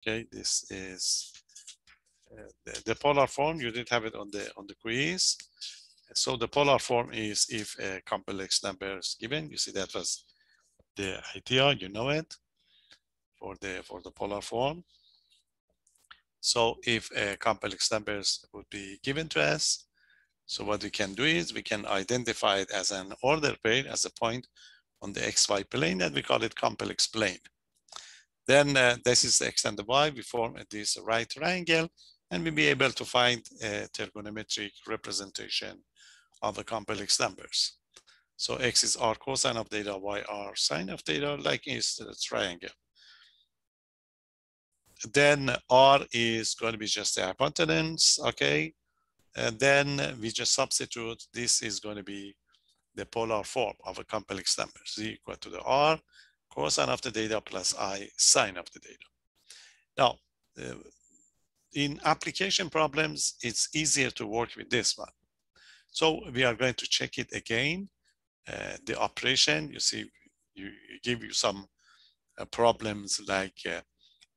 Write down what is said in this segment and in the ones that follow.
Okay, this is the polar form. You didn't have it on the quiz. So the polar form is if a complex number is given. You see that was the idea. You know it for the polar form. So if a complex numbers would be given to us, so what we can do is we can identify it as an order pair, as a point on the xy plane, and we call it complex plane. Then this is the x and the y. We form this right triangle, and we'll be able to find a trigonometric representation of the complex numbers. So x is r cosine of theta, y r sine of theta, like is the triangle. Then r is going to be just the hypotenuse, okay? And then we just substitute, this is going to be the polar form of a complex number, z equal to the r cosine of the theta plus I sine of the theta. Now, in application problems, it's easier to work with this one. So we are going to check it again. The operation, you see, you give you some problems like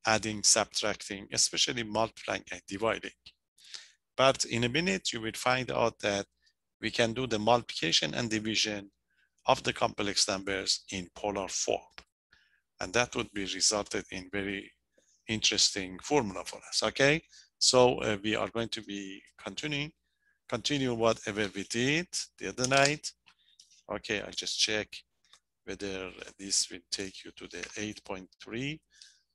adding, subtracting, especially multiplying and dividing. But in a minute, you will find out that we can do the multiplication and division of the complex numbers in polar form. And that would be resulted in very interesting formula for us, okay? So we are going to be continue whatever we did the other night. Okay, I just check whether this will take you to the 8.3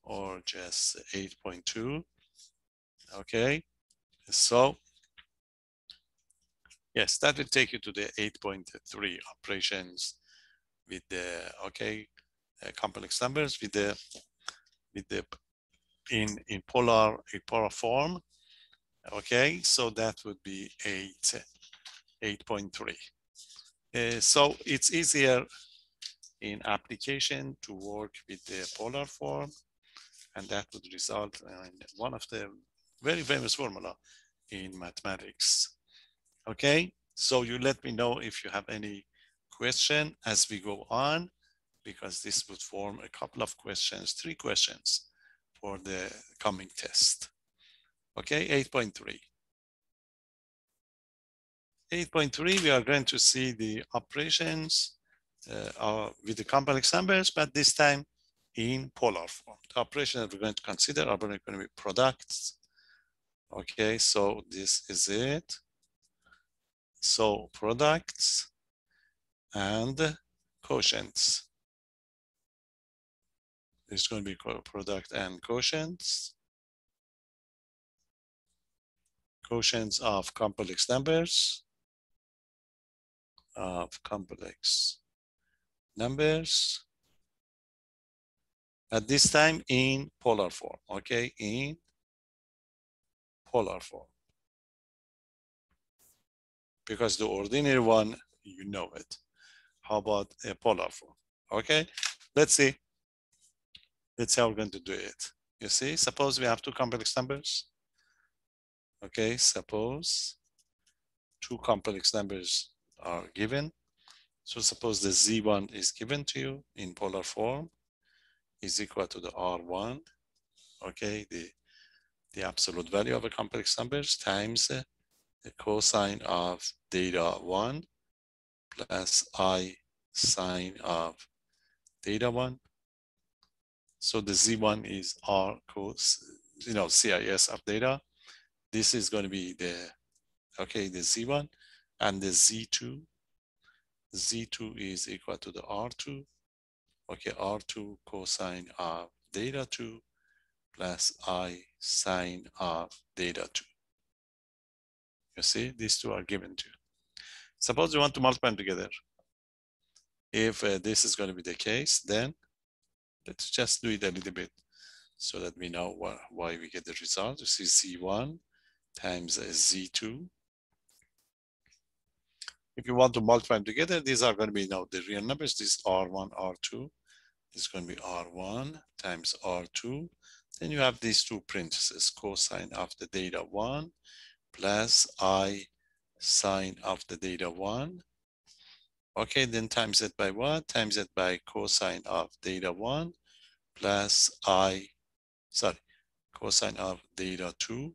or just 8.2. Okay, so yes, that will take you to the 8.3 operations with the complex numbers with the in polar form. Okay, so that would be 8.3. So it's easier in application to work with the polar form, and that would result in one of the very famous formula in mathematics. Okay, so you let me know if you have any question as we go on, because this would form a couple of questions, 3 questions for the coming test. Okay, 8.3. 8.3, we are going to see the operations with the complex numbers, but this time in polar form. The operations that we're going to consider are going to be products. Okay, so this is it. So products and quotients. It's going to be product and quotients. Quotients of complex numbers. At this time in polar form, okay, in polar form. Because the ordinary one, you know it. How about a polar form? Okay, let's see. Let's see how we're going to do it. You see, suppose we have 2 complex numbers. Okay, suppose 2 complex numbers are given. So suppose the Z1 is given to you in polar form is equal to the R1, okay, the absolute value of a complex numbers times the cosine of theta 1 plus I sine of theta 1. So the Z1 is R cos, CIS of theta. This is going to be the Z1, and the Z2 is equal to the R2. Okay, R2 cosine of theta 2 plus I sine of theta 2. You see, these two are given to you. Suppose you want to multiply them together. If this is going to be the case, then let's just do it a little bit so that we know why we get the result. You see Z1 times Z2. If you want to multiply them together, these are going to be now the real numbers. This R1, R2 is going to be R1 times R2. Then you have these 2 parentheses, cosine of the theta 1 plus I sine of the theta 1. Okay, then times it by what? Times it by cosine of theta 1 plus cosine of theta 2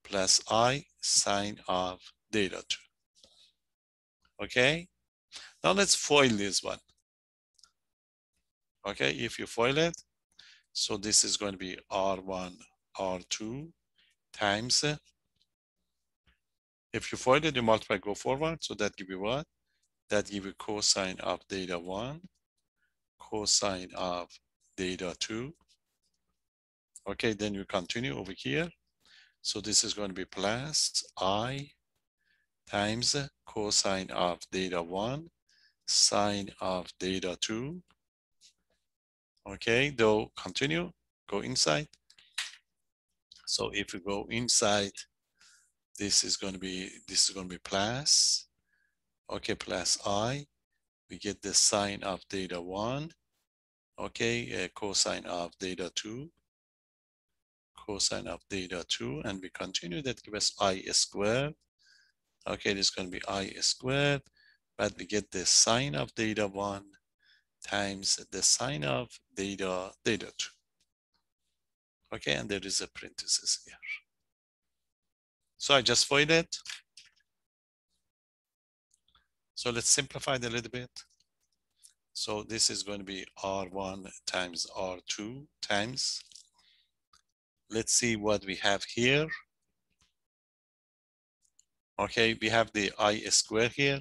plus I sine of theta 2. Okay, now let's FOIL this one. Okay, if you FOIL it, so this is going to be R1, R2 times, if you FOIL it, you multiply, go forward, so that give you what? That give you cosine of theta 1, cosine of theta 2. Okay, then you continue over here. So this is going to be plus I times cosine of theta 1, sine of theta 2. Okay, though continue, go inside. So if you go inside, this is going to be plus, okay, plus I. We get the sine of theta 1, okay, cosine of theta 2, cosine of theta 2, and we continue, that gives us I squared. Okay, this is going to be I squared, but we get the sine of theta 1 times the sine of theta 2. Okay, and there is a parenthesis here. So I just FOIL it. So let's simplify it a little bit. So this is going to be R1 times R2 times, let's see what we have here. Okay, we have the I squared here.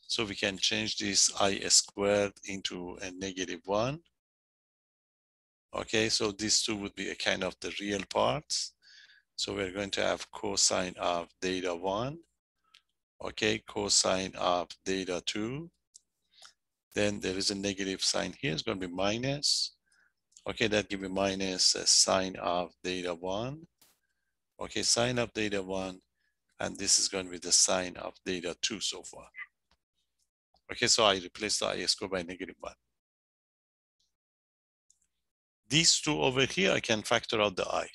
So we can change this I squared into a -1. Okay, so these two would be a kind of the real parts. So we're going to have cosine of theta 1. Okay, cosine of theta 2. Then there is a negative sign here. It's going to be minus. Okay, that give me minus sine of theta 1. Okay, sine of theta 1. And this is going to be the sine of theta 2 so far. Okay, so I replace the I squared by -1. These two over here, I can factor out the I.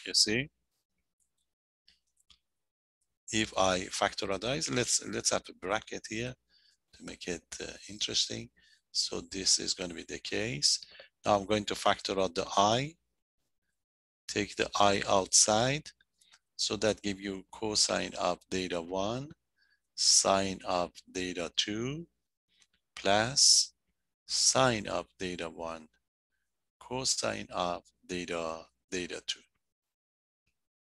You see? If I factor out I, let's have a bracket here to make it interesting. So this is going to be the case. Now I'm going to factor out the I, take the I outside. So that give you cosine of theta 1, sine of theta 2, plus sine of theta 1, cosine of theta 2.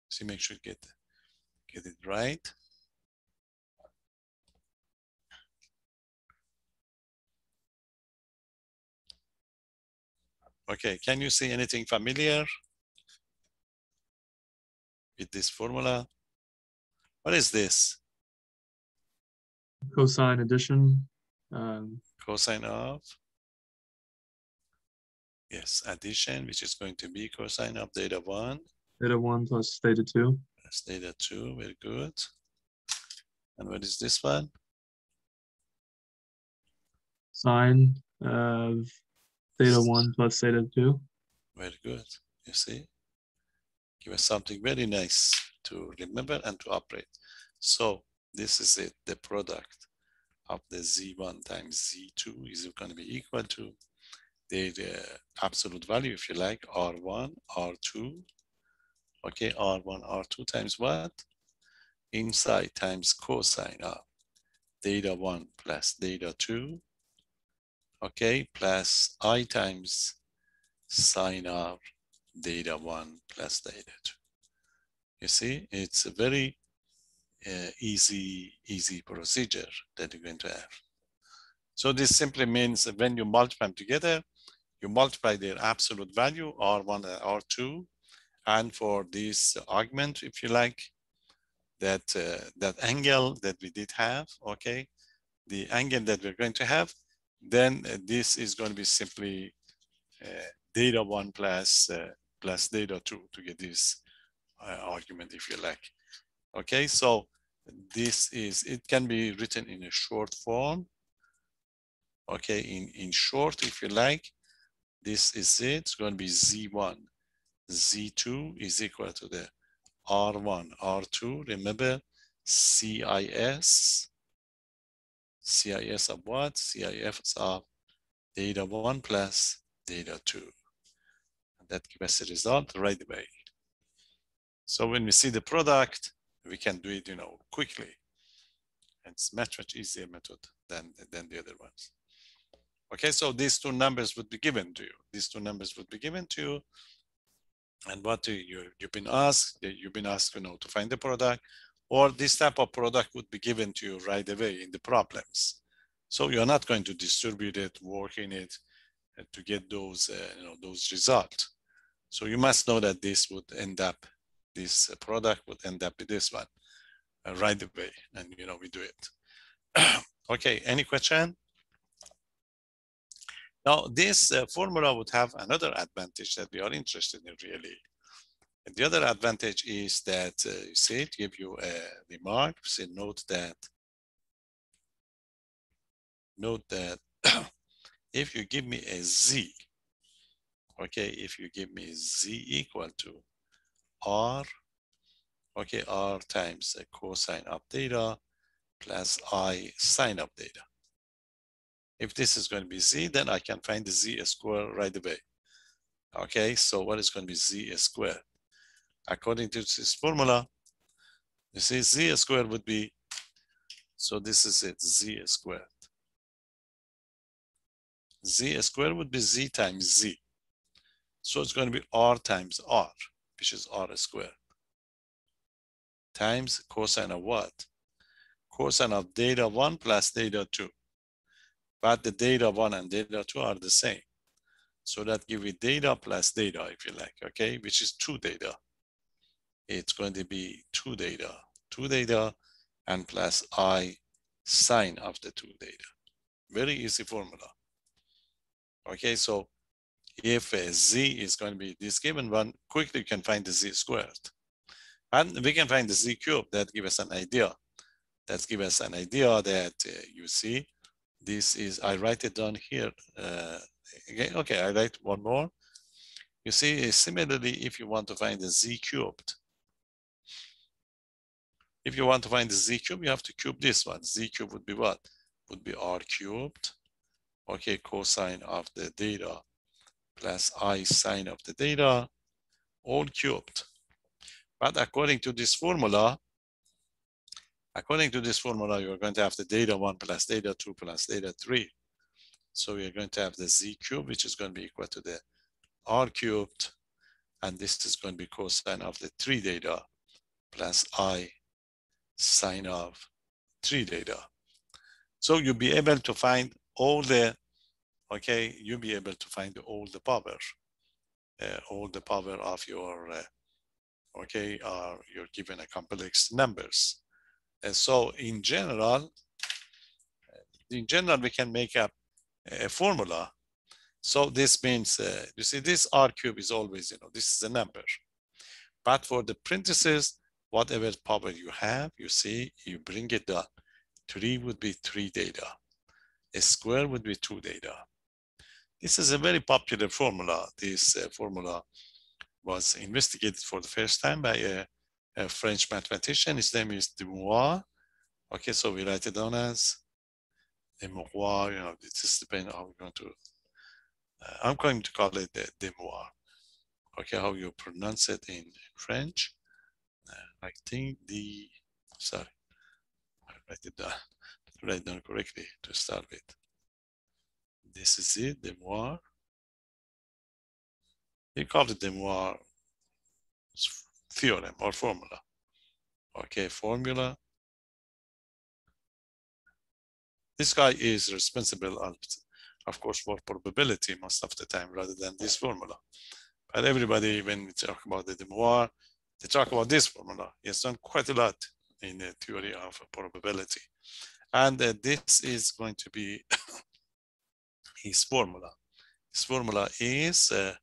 So make sure you get it right. Okay, can you see anything familiar with this formula? What is this? Cosine addition. Cosine of? Yes, addition, which is going to be cosine of theta 1. Theta 1 plus theta 2. That's theta 2, very good. And what is this one? Sine of theta 1 plus theta 2. Very good, you see? Give us something very nice to remember and to operate. So this is it, the product of the Z1 times Z2 is going to be equal to the absolute value, if you like, R1, R2. Okay, R1, R2 times what? Inside times cosine of theta 1 plus theta 2. Okay, plus I times sine of theta 1 plus theta 2. You see, it's a very easy procedure that you're going to have. So this simply means that when you multiply them together, you multiply their absolute value, R1 and R2, and for this argument, if you like, that angle that we did have, okay, the angle that we're going to have, then this is going to be simply theta 1 plus theta 2 to get this argument, if you like. Okay, so this is, it can be written in a short form. Okay, in short, if you like, this is it. It's going to be Z1, Z2 is equal to the R1, R2. Remember, CIS of what? CIS of theta 1 plus theta 2. And that gives us a result right away. So when we see the product, we can do it, quickly. And it's much easier method than the other ones. Okay, so these two numbers would be given to you. These two numbers would be given to you. And what you've been asked, to find the product, or this type of product would be given to you right away in the problems. So you're not going to distribute it, work in it to get those, those results. So you must know that this product would end up with this one right away, and we do it. Okay, any question? Now this formula would have another advantage that we are interested in really. And the other advantage is that you see it give you a remark. Say note that if you give me a z, okay, if you give me z equal to r, okay, r times a cosine of theta plus I sine of theta. If this is going to be z, then I can find the z square right away. Okay, so what is going to be z squared? According to this formula, you see z squared would be, so this is it, z squared. Z squared would be z times z. So it's going to be r times r, which is r squared, times cosine of what? Cosine of theta 1 plus theta 2. But the theta 1 and theta 2 are the same. So that gives you theta plus theta, if you like, okay, which is 2 theta. It's going to be 2 theta, and plus I sine of the 2 theta. Very easy formula. Okay, so if a z is going to be this given one, quickly you can find the z squared. And we can find the z cubed. That gives us an idea. That gives us an idea that you see, this is, I write it down here. Again, okay, I write one more. You see, similarly, if you want to find the z cubed, if you want to find the z cubed, you have to cube this one. Z cubed would be what? Would be r cubed, okay, cosine of the theta plus I sine of the theta, all cubed. But according to this formula, you're going to have the theta 1 plus theta 2 plus theta 3. So we're going to have the z cubed, which is going to be equal to the r cubed, and this is going to be cosine of the 3 theta plus I sine of 3 theta. So you'll be able to find all the, okay, you'll be able to find all the power of your, okay, you're given a complex numbers. And so in general, we can make up a formula. So this means, you see, this r cube is always, this is a number. But for the parentheses, whatever power you have, you see, you bring it down. 3 would be 3 theta. A square would be 2 theta. This is a very popular formula. This formula was investigated for the first time by a French mathematician. His name is Demois. Okay, so we write it down as Demois. This depends how we're going to, I'm going to call it Demois. Okay, how you pronounce it in French. I think sorry, I write it down correctly to start with. This is it, Demois. He called it Demois theorem or formula. Okay, formula. This guy is responsible, of course, for probability most of the time rather than this formula. But everybody, when we talk about the Demois, they talk about this formula. He has done quite a lot in the theory of probability. And this is going to be his formula. His formula is a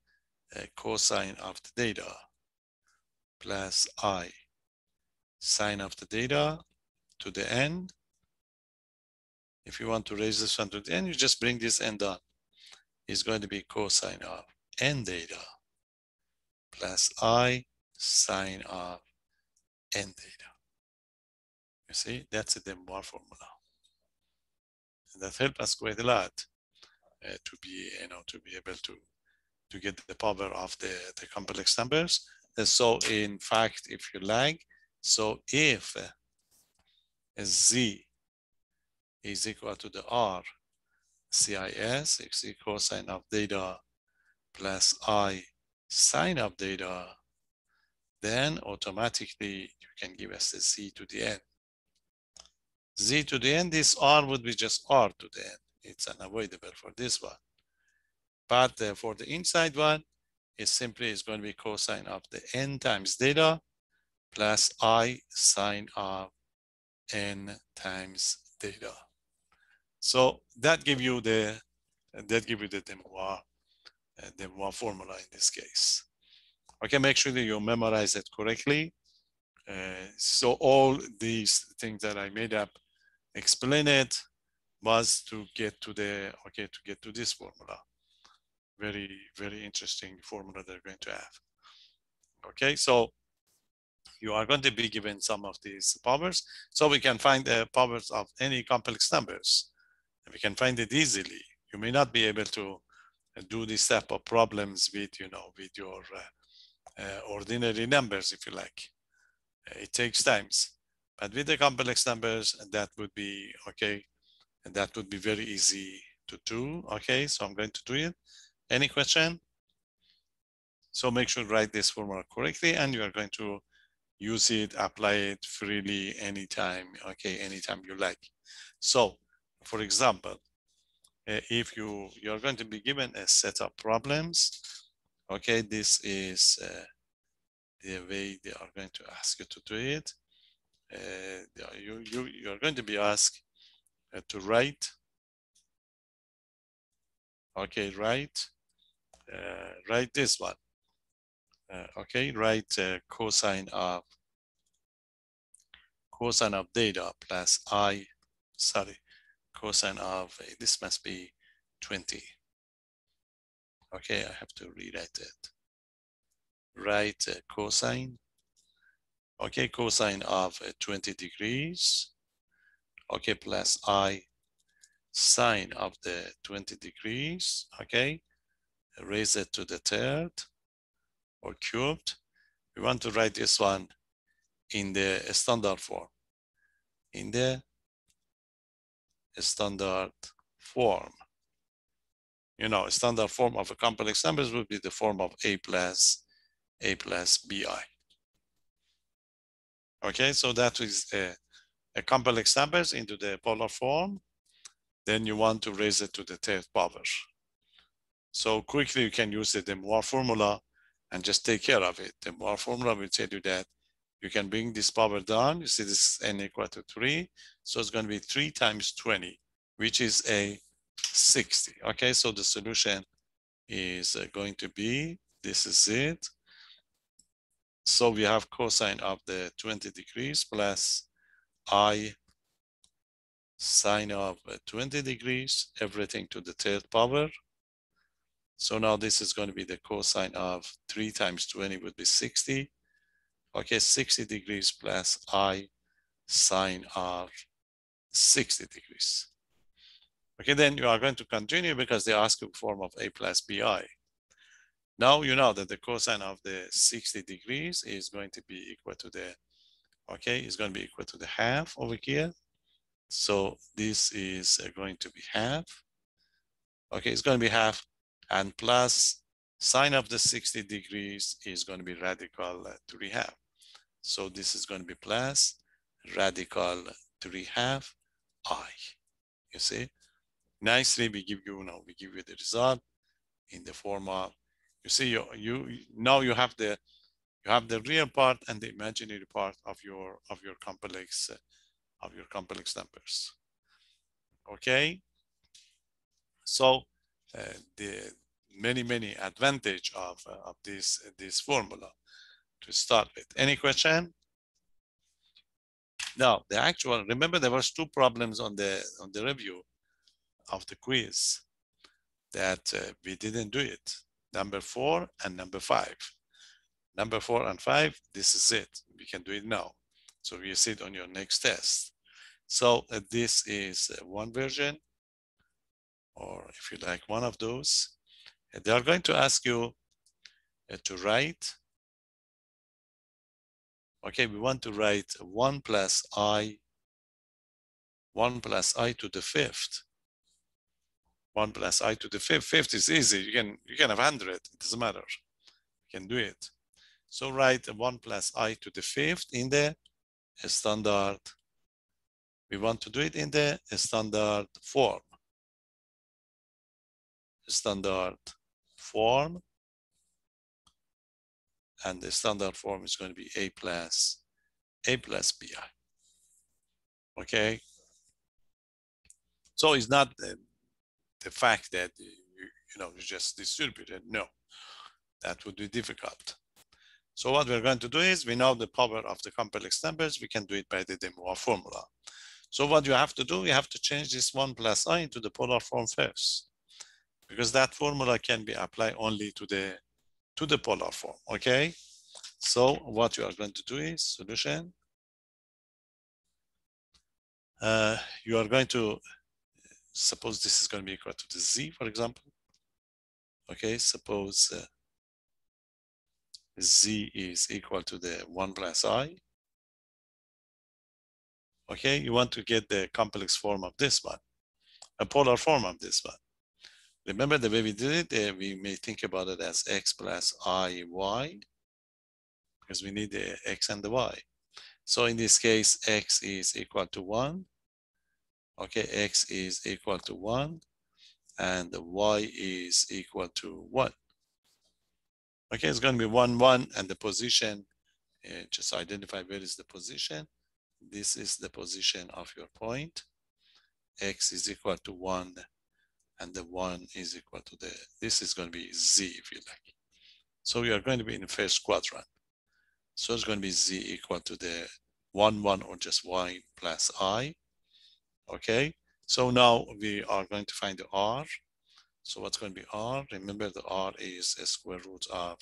cosine of the theta plus I sine of the theta to the n. If you want to raise this one to the n, you just bring this n down. It's going to be cosine of n theta plus I sine of n theta. You see, that's the Demois formula. And that helped us quite a lot to be able to to get the power of the complex numbers. And so in fact, if you like, so if Z is equal to the R CIS, x cosine of theta plus I sine of theta, then automatically you can give us the Z to the n. Z to the n, this R would be just R to the n. It's unavoidable for this one. But for the inside one, it simply is going to be cosine of the n times theta plus I sine of n times theta. So that give you the Demois formula in this case. Okay, make sure that you memorize it correctly. So all these things that I made up, explain it, was to get to this formula. Very, very interesting formula they're going to have. Okay, so you are going to be given some of these powers. So we can find the powers of any complex numbers. And we can find it easily. You may not be able to do this type of problems with, with your ordinary numbers, if you like. It takes times. But with the complex numbers, that would be okay. And that would be very easy to do. Okay, so I'm going to do it. Any question? So make sure to write this formula correctly, and you are going to use it, apply it freely anytime, okay, anytime you like. So, for example, if you're going to be given a set of problems, okay, this is the way they are going to ask you to do it. You're going to be asked to write, okay, write this one. Okay, write cosine of theta plus cosine of, this must be 20. Okay, I have to rewrite it. Write cosine, okay, cosine of 20 degrees, okay, plus I sine of the 20 degrees, okay, raise it to the third or cubed. We want to write this one in the standard form. In the standard form. Standard form of a complex numbers would be the form of a plus bi. Okay, so that is a complex numbers into the polar form. Then you want to raise it to the third power. So quickly you can use the Demois formula and just take care of it. The Demois formula will tell you that you can bring this power down. You see this is n equal to 3. So it's going to be 3 times 20, which is a 60. Okay, so the solution is going to be, this is it. So we have cosine of the 20 degrees plus I sine of 20 degrees, everything to the third power. So now this is going to be the cosine of 3 times 20 would be 60. Okay, 60 degrees plus I sine of 60 degrees. Okay, then you are going to continue because they ask you form of a plus bi. Now you know that the cosine of the 60 degrees is going to be equal to the, okay, is going to be equal to the half over here. So this is going to be half. Okay, it's going to be half, and plus sine of the 60 degrees is going to be radical 3 half. So this is going to be plus radical 3 half I. You see, nicely we give you the result in the form of, you see, now you have the real part and the imaginary part of your complex numbers. Okay, so the many advantage of this formula to start with. Any question? Now the actual, remember there was 2 problems on the review of the quiz that we didn't do it. Number 4 and number 5. Number 4 and 5, this is it. We can do it now. So you see it on your next test. So this is one version, or if you like one of those. They are going to ask you to write. Okay, we want to write 1 plus I to the fifth. 1 plus I to the fifth. Fifth is easy. You can have 100. It doesn't matter. You can do it. So write 1 plus I to the fifth in the standard. We want to do it in the standard form. Standard form. And the standard form is going to be A plus BI. Okay. So it's not the fact that you just distribute it. No, that would be difficult. So what we're going to do is, we know the power of the complex numbers. We can do it by the de Moivre formula. So what you have to do, you have to change this 1 plus I into the polar form first, because that formula can be applied only to the polar form. Okay. So what you are going to do is solution. You are going to suppose this is going to be equal to the z, for example. Okay, suppose z is equal to the 1 plus I. Okay, you want to get the complex form of this one, a polar form of this one. Remember the way we did it, we may think about it as x plus I y, because we need the x and the y. So in this case, x is equal to 1. Okay, x is equal to 1, and the y is equal to 1. Okay, it's going to be 1, 1, and the position, just identify where is the position. This is the position of your point. X is equal to 1, and the 1 is equal to this is going to be z, if you like. So we are going to be in the first quadrant. So it's going to be z equal to the 1, 1, or just y plus I. Okay, so now we are going to find the r. So what's going to be r? Remember, the r is a square root of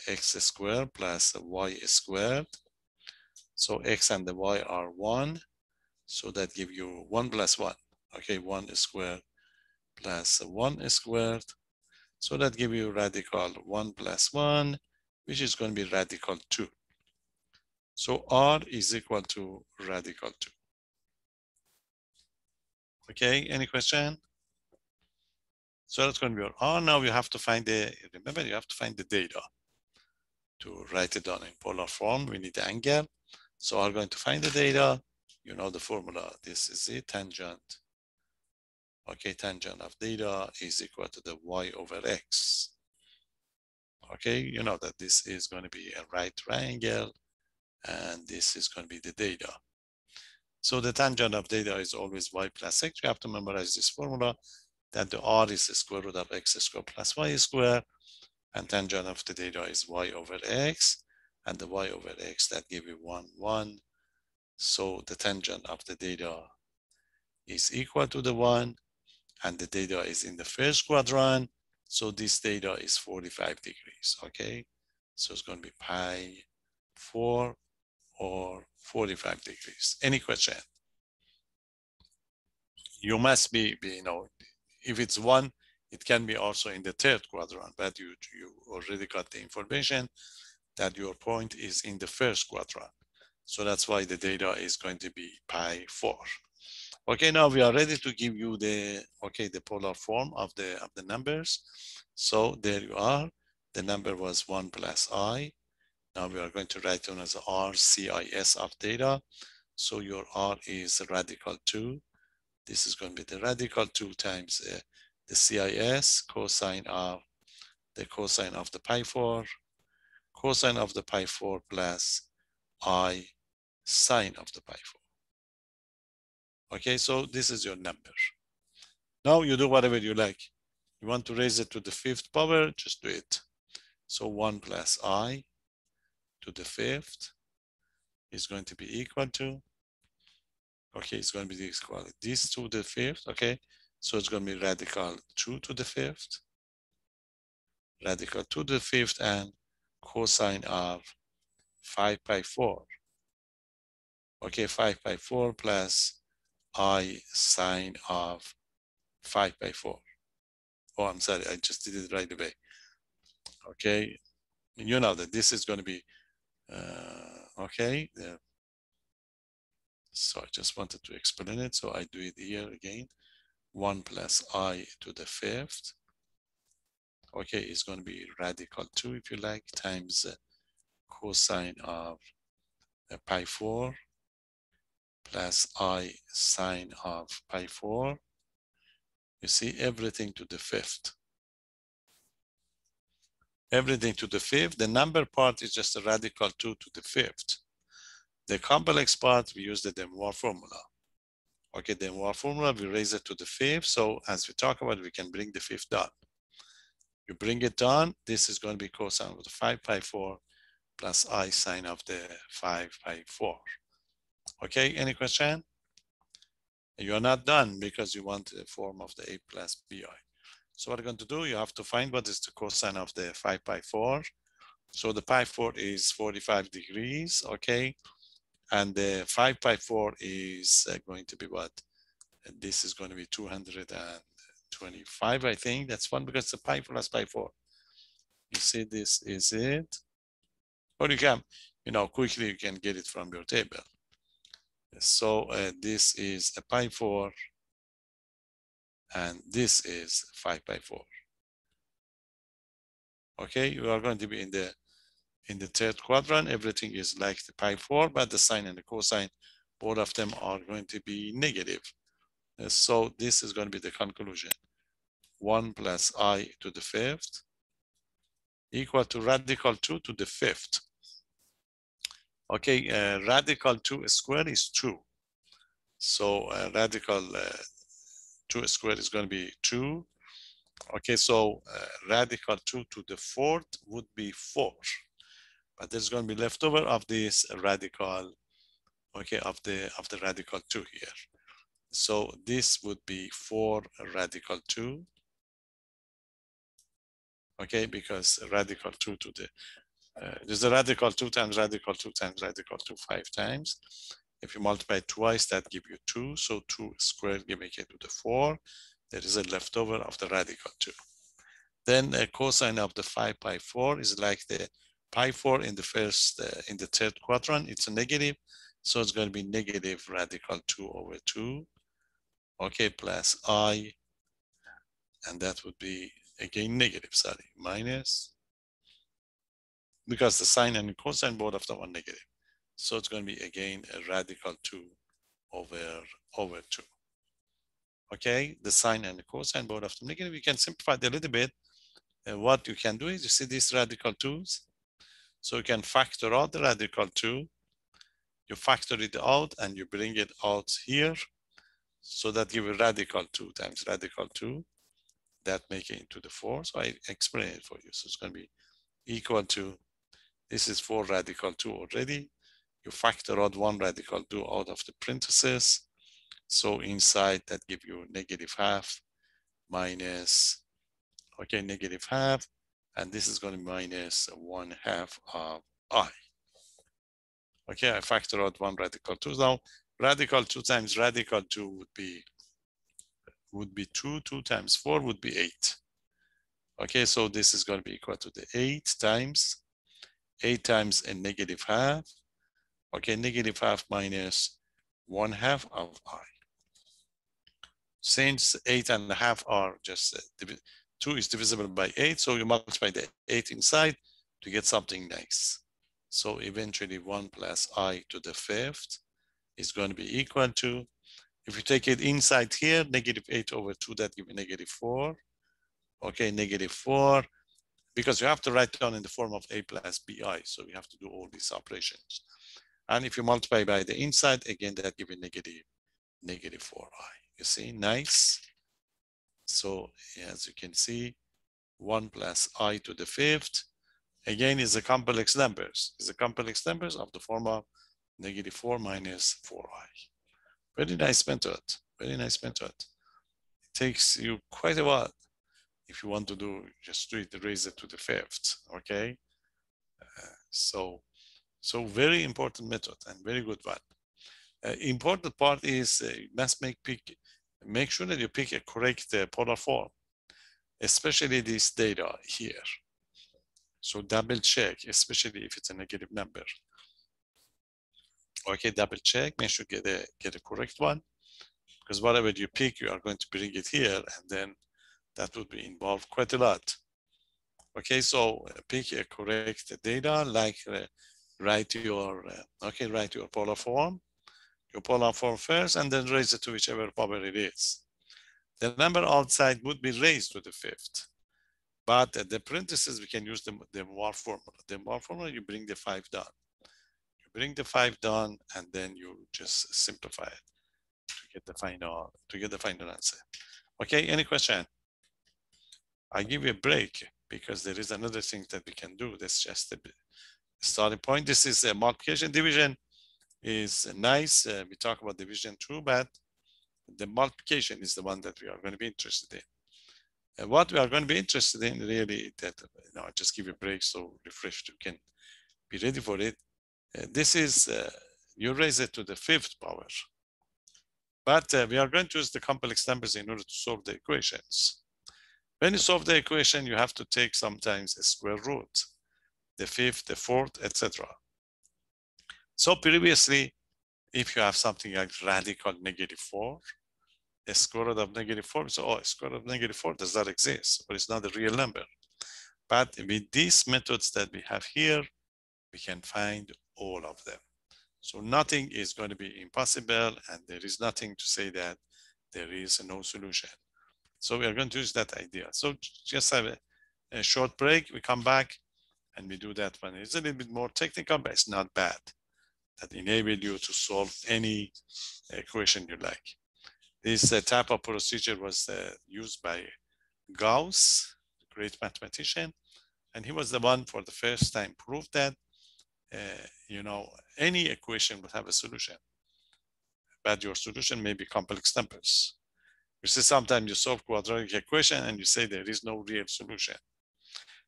x squared plus y squared. So x and the y are 1. So that gives you 1 plus 1. Okay, 1 squared plus 1 squared. So that gives you radical 1 plus 1, which is going to be radical 2. So r is equal to radical 2. Okay, any question? So that's going to be your r. Now you have to find remember, you have to find the data. To write it down in polar form, we need the angle. So I'm going to find the data. You know the formula. This is it, tangent. Okay, tangent of data is equal to the y over x. Okay, you know that this is going to be a right triangle, and this is going to be the data. So the tangent of data is always y plus x. You have to memorize this formula, that the r is the square root of x squared plus y squared, and tangent of the data is y over x, and the y over x, that give you 1, 1. So the tangent of the data is equal to the 1, and the data is in the first quadrant. So this data is 45 degrees, okay? So it's going to be pi 4 or 45 degrees. Any question? You must be if it's 1, it can be also in the third quadrant, but you already got the information that your point is in the first quadrant. So that's why the data is going to be pi 4. Okay, now we are ready to give you the polar form of the numbers. So there you are. The number was 1 plus I. Now we are going to write down as RCIS of data. So your R is radical 2. This is going to be the radical 2 times the CIS, cosine of the pi 4, cosine of the pi 4 plus I sine of the pi 4. Okay, so this is your number. Now you do whatever you like. You want to raise it to the 5th power, just do it. So 1 plus I to the 5th is going to be equal to, okay, it's going to be equal to this to the 5th, okay? So it's going to be radical 2 to the 5th, radical 2 to the 5th, and cosine of 5 by 4. Okay, 5 by 4 plus I sine of 5 by 4. Oh, I'm sorry, I just did it right away. Okay, you know that this is going to be, okay. So I just wanted to explain it. So I do it here again. 1 plus I to the fifth. Okay, it's going to be radical 2, if you like, times cosine of pi 4 plus I sine of pi 4. You see, everything to the fifth. Everything to the fifth. The number part is just a radical 2 to the fifth. The complex part, we use the Demoivre formula. Okay, the Demoivre formula, we raise it to the fifth. So as we talk about, we can bring the fifth down. You bring it down, this is going to be cosine of the 5 pi 4 plus I sine of the 5 pi 4. Okay, any question? You are not done because you want the form of the A plus BI. So what you're going to do, you have to find what is the cosine of the 5 pi 4. So the pi 4 is 45 degrees, okay? And the 5 pi 4 is going to be what? And this is going to be 225, I think. That's one because the pi plus pi 4. You see, this is it. Or you can, quickly you can get it from your table. So this is a pi 4, and this is 5 pi 4. Okay, you are going to be in the third quadrant. Everything is like the pi 4, but the sine and the cosine, both of them are going to be negative. So this is going to be the conclusion. 1 plus I to the fifth equal to radical 2 to the fifth. Okay, radical 2 squared is 2. So radical 2 squared is going to be 2. Okay, so radical 2 to the fourth would be 4. But there's going to be leftover of this radical, okay, of the radical 2 here. So this would be 4 radical 2. Okay, because radical 2 to the, there's a radical 2 times radical 2 times radical 2 5 times. If you multiply twice, that gives you 2. So 2 squared giving it to the 4. There is a leftover of the radical 2. Then a cosine of the 5 pi 4 is like the pi 4 in the first, in the third quadrant. It's a negative. So it's going to be negative radical 2 over 2. Okay, plus I. And that would be, again, negative, sorry, minus. Because the sine and cosine, both of them are negative. So it's going to be, again, a radical 2 over 2. Okay, the sine and the cosine, both of them negative. You can simplify it a little bit. What you can do is, you see these radical 2's. So you can factor out the radical 2. You factor it out and you bring it out here. So that gives you radical 2 times radical 2. That make it into the 4. So I explain it for you. So it's going to be equal to, this is 4 radical 2 already. You factor out 1 radical 2 out of the parentheses. So inside that give you negative half minus, okay, negative half. And this is going to be minus 1/2 of I. Okay, I factor out 1 radical 2. Now, radical 2 times radical 2 would be 2. 2 times 4 would be 8. Okay, so this is going to be equal to the 8 times a negative half. Okay, negative half minus 1/2 of I. Since 8.5 are just 2 is divisible by 8, so you multiply the 8 inside to get something nice. So eventually 1 plus I to the fifth is going to be equal to, if you take it inside here, negative 8 over 2, that gives you negative 4. Okay, negative 4, because you have to write down in the form of A plus BI, so you have to do all these operations. And if you multiply by the inside, again, that gives you negative 4I. You see, nice. So as you can see, 1 plus I to the fifth, again, is the complex numbers. Is the complex numbers of the form of negative 4 minus 4I. Very nice method. Very nice method. It takes you quite a while. If you want to do, just do it, raise it to the fifth, okay? So very important method and very good one. Important part is you must make sure that you pick a correct polar form. especially this data here. So double check, especially if it's a negative number. Okay, double check, make sure get a correct one, because whatever you pick, you are going to bring it here, and then that would be involved quite a lot. Okay, so pick a correct data, like write your polar form first, and then raise it to whichever power it is. The number outside would be raised to the fifth, but at the parentheses we can use the more formula. The more formula, you bring the 5 down. You bring the 5 down, and then you just simplify it to get the final answer. Okay, any question? I give you a break because there is another thing that we can do. That's just the starting point. This is a multiplication. Division is nice. We talk about division too, but the multiplication is the one that we are going to be interested in. And what we are going to be interested in really, that I just give you a break so refreshed, you can be ready for it. This is, you raise it to the 5th power. But we are going to use the complex numbers in order to solve the equations. When you solve the equation, you have to take sometimes a square root, the 5th, the 4th, etc. So previously, if you have something like radical -4, a square root of -4, so a square root of -4 does not exist, or it's not a real number. But with these methods that we have here, we can find all of them. So nothing is going to be impossible, and there is nothing to say that there is no solution. So we are going to use that idea. So just have a short break. We come back and we do that one. It's a little bit more technical, but it's not bad. That enables you to solve any equation you like. This type of procedure was used by Gauss, the great mathematician, and he was the one for the first time proved that any equation would have a solution, but your solution may be complex numbers. You see, sometimes you solve quadratic equation and you say there is no real solution.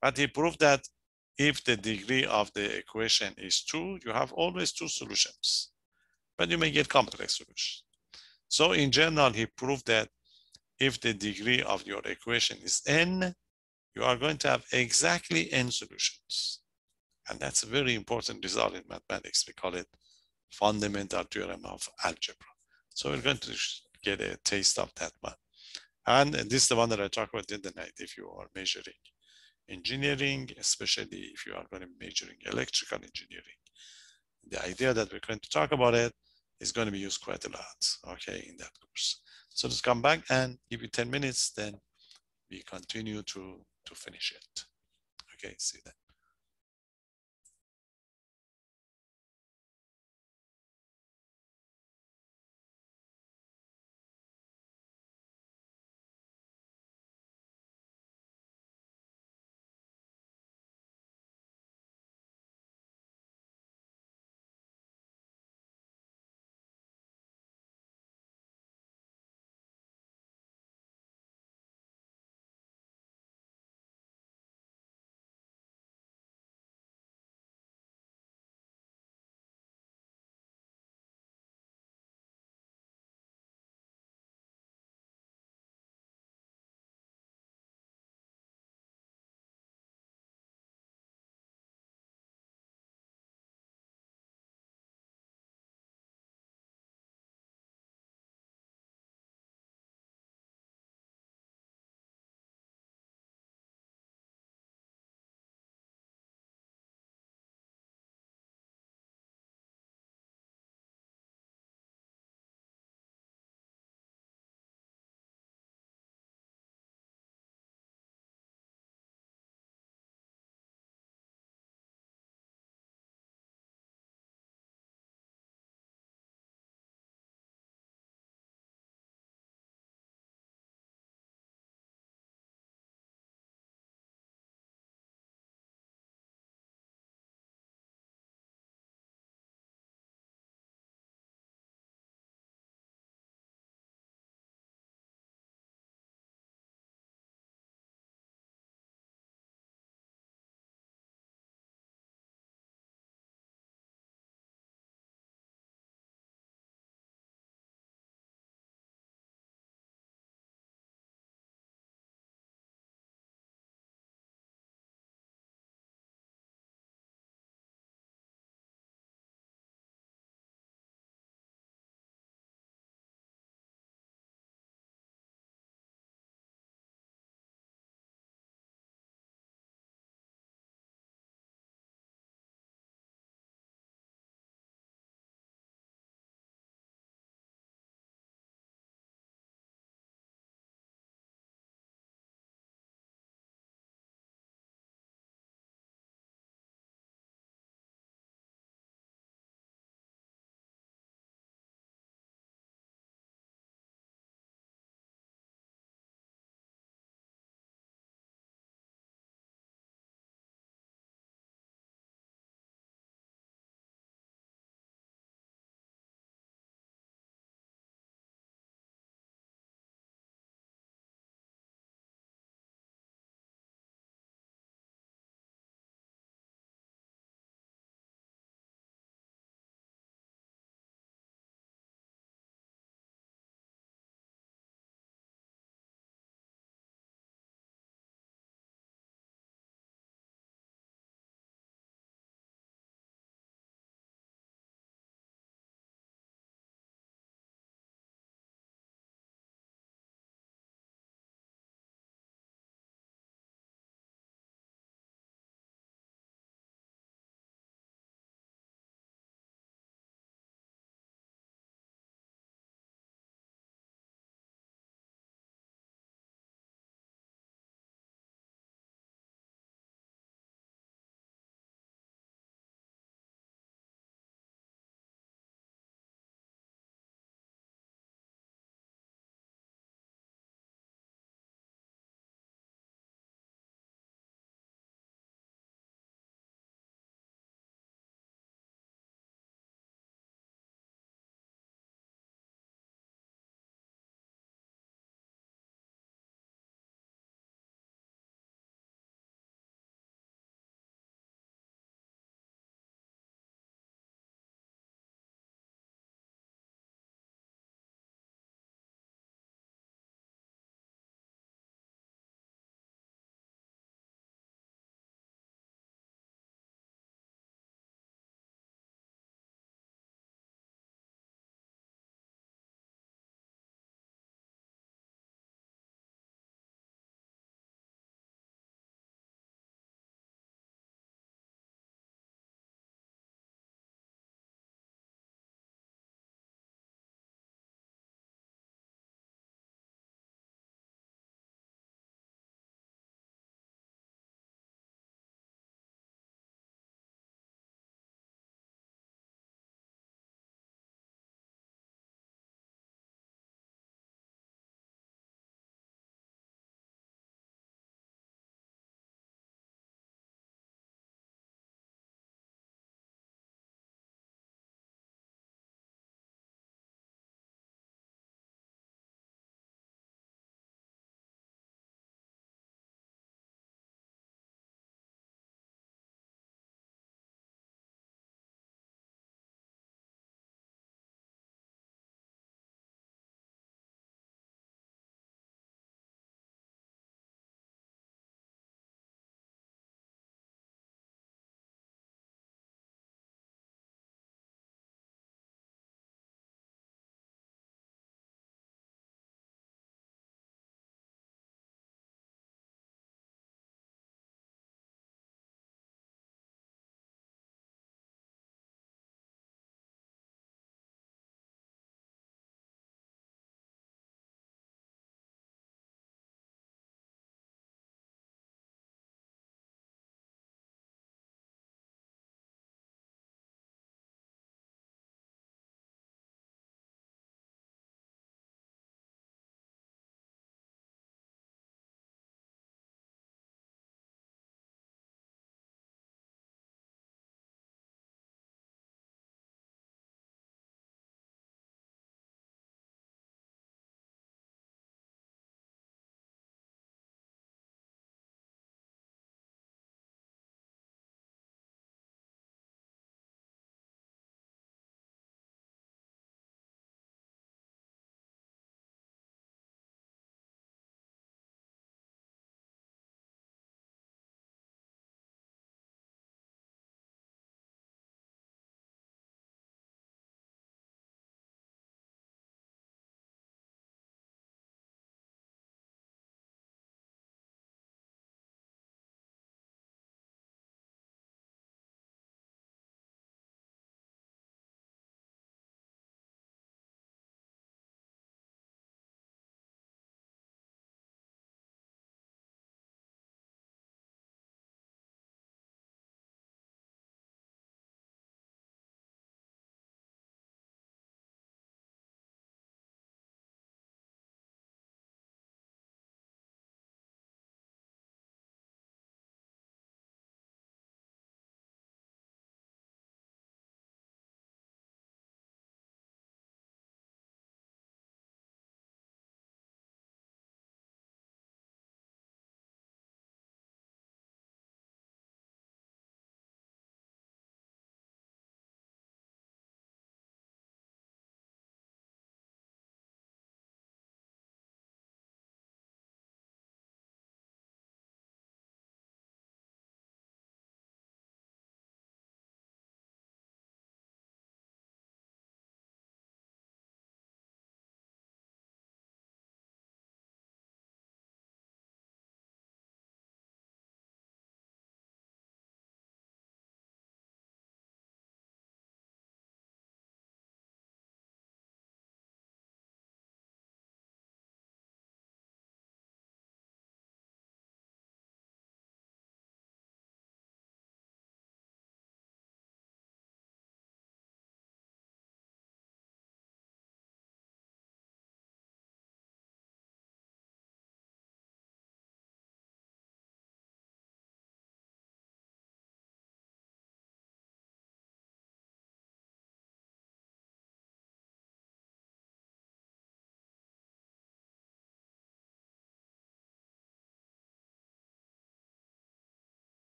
But he proved that if the degree of the equation is 2, you have always 2 solutions, but you may get complex solutions. So in general, he proved that if the degree of your equation is n, you are going to have exactly n solutions. And that's a very important result in mathematics. We call it fundamental theorem of algebra. So we're going to get a taste of that one. And this is the one that I talked about in the night. If you are measuring engineering, especially if you are going to be measuring electrical engineering, the idea that we're going to talk about it is going to be used quite a lot, okay, in that course. So let's come back and give you 10 minutes, then we continue to finish it. Okay, see you then.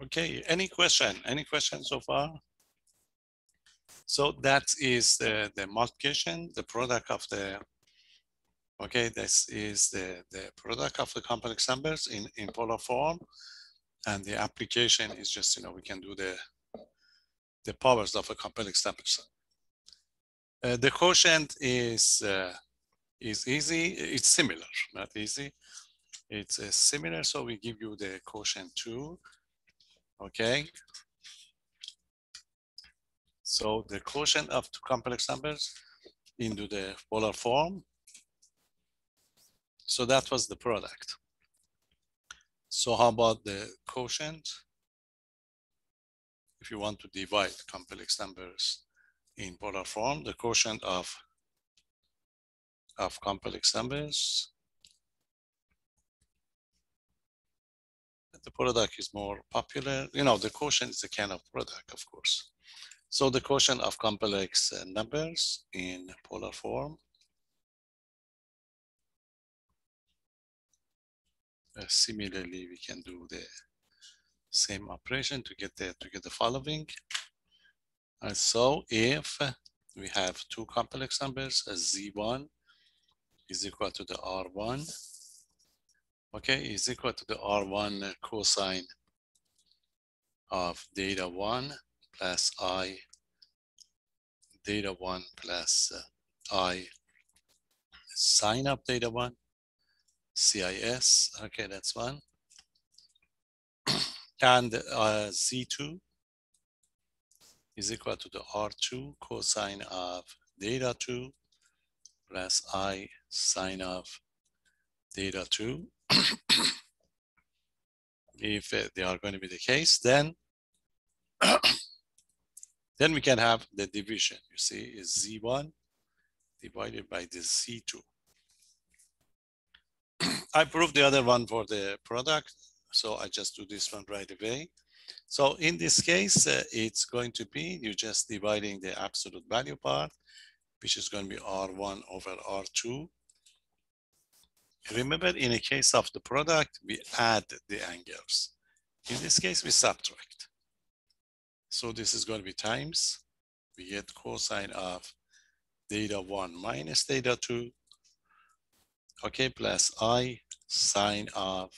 Okay, any question? Any questions so far? So that is the multiplication, the product of the, okay, this is the product of the complex numbers in polar form. And the application is just, we can do the powers of a complex numbers. The quotient is easy. It's similar, not easy. It's similar. So we give you the quotient 2. Okay. So the quotient of two complex numbers into the polar form. So that was the product. So how about the quotient? If you want to divide complex numbers in polar form, the quotient of complex numbers, the product is more popular. The quotient is a kind of product, of course. So the quotient of complex numbers in polar form. Similarly, we can do the same operation to get the following. And so if we have two complex numbers, z1 is equal to the r1, okay, is equal to the r1 cosine of theta 1 plus I theta 1 plus I sine of theta 1, CIS, okay, that's one. And z2 is equal to the r2 cosine of theta 2 plus I sine of theta 2. If they are going to be the case, then then we can have the division. You see, is z1 divided by the z2. I proved the other one for the product, so I just do this one right away. So in this case, it's going to be, you're just dividing the absolute value part, which is going to be R1 over R2. Remember, in a case of the product, we add the angles. In this case, we subtract. So this is going to be times, we get cosine of theta 1 minus theta 2, okay, plus I sine of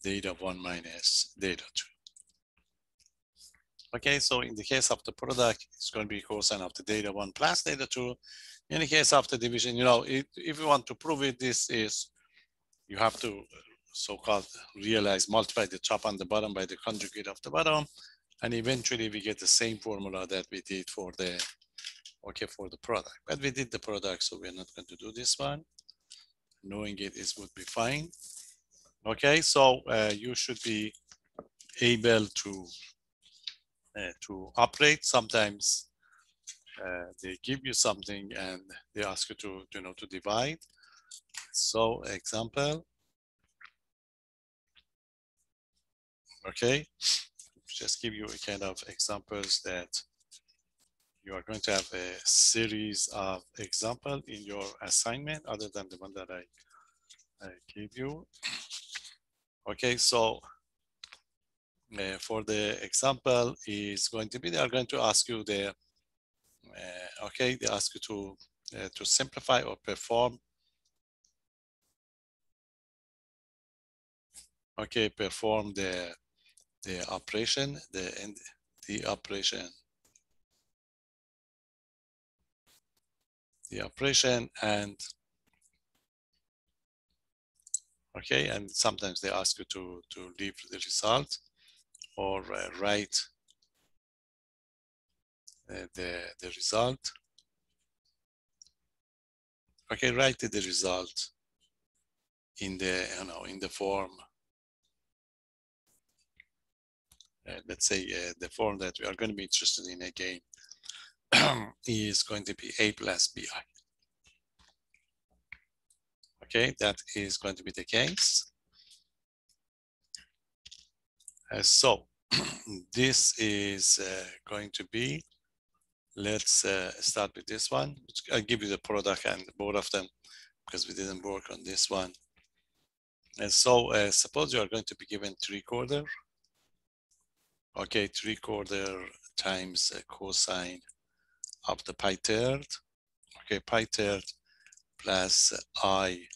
theta 1 minus theta 2. Okay, so in the case of the product, it's going to be cosine of the theta 1 plus theta 2. In the case of the division, if you want to prove it, this is, you have to so-called realize, multiply the top and the bottom by the conjugate of the bottom. And eventually we get the same formula that we did for the, okay, for the product. But we did the product, so we're not going to do this one. Knowing it is would be fine. Okay, so you should be able to operate. Sometimes they give you something and they ask you to divide. So example, okay, just give you a kind of examples that you are going to have a series of example in your assignment other than the one that I gave you. Okay, so for the example is going to be, they are going to ask you the, okay, they ask you to simplify or perform, okay, perform the operation, the operation, and okay, and sometimes they ask you to leave the result or write the result. Okay, write the result in the in the form. Let's say the form that we are going to be interested in again is going to be A plus BI. Okay, that is going to be the case. So this is going to be, let's start with this one. I'll give you the product and both of them because we didn't work on this one. And so suppose you are going to be given 3/4 Okay, 3/4 times cosine of the pi third. Okay, pi third plus I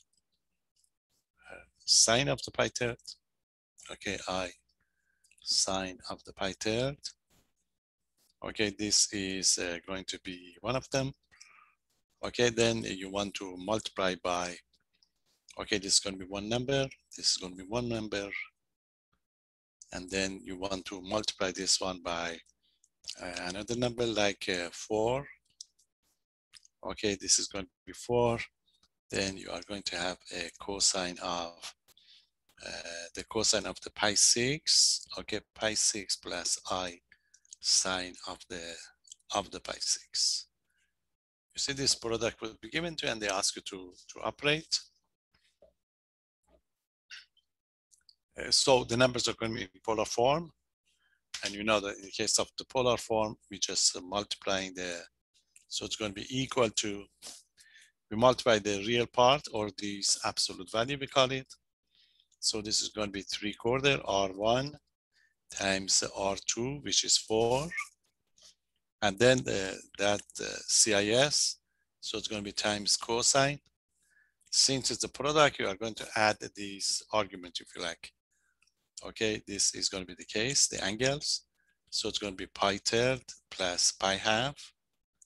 sine of the pi third. Okay, I sine of the pi third. Okay, this is going to be one of them. Okay, then you want to multiply by, okay, this is going to be one number, this is going to be one number, and then you want to multiply this one by another number like 4. Okay, this is going to be 4. Then you are going to have a cosine of the cosine of the pi 6. Okay, pi 6 plus I sine of the pi 6. You see, this product will be given to you and they ask you to operate. So the numbers are going to be in polar form. And you know that in the case of the polar form, we just multiplying so it's going to be equal to, we multiply the real part or this absolute value, we call it. So this is going to be 3/4 R1 times R2, which is 4. And then that CIS, so it's going to be times cosine. Since it's a product, you are going to add these arguments if you like. Okay, this is going to be the case, the angles. So it's going to be pi third plus pi half,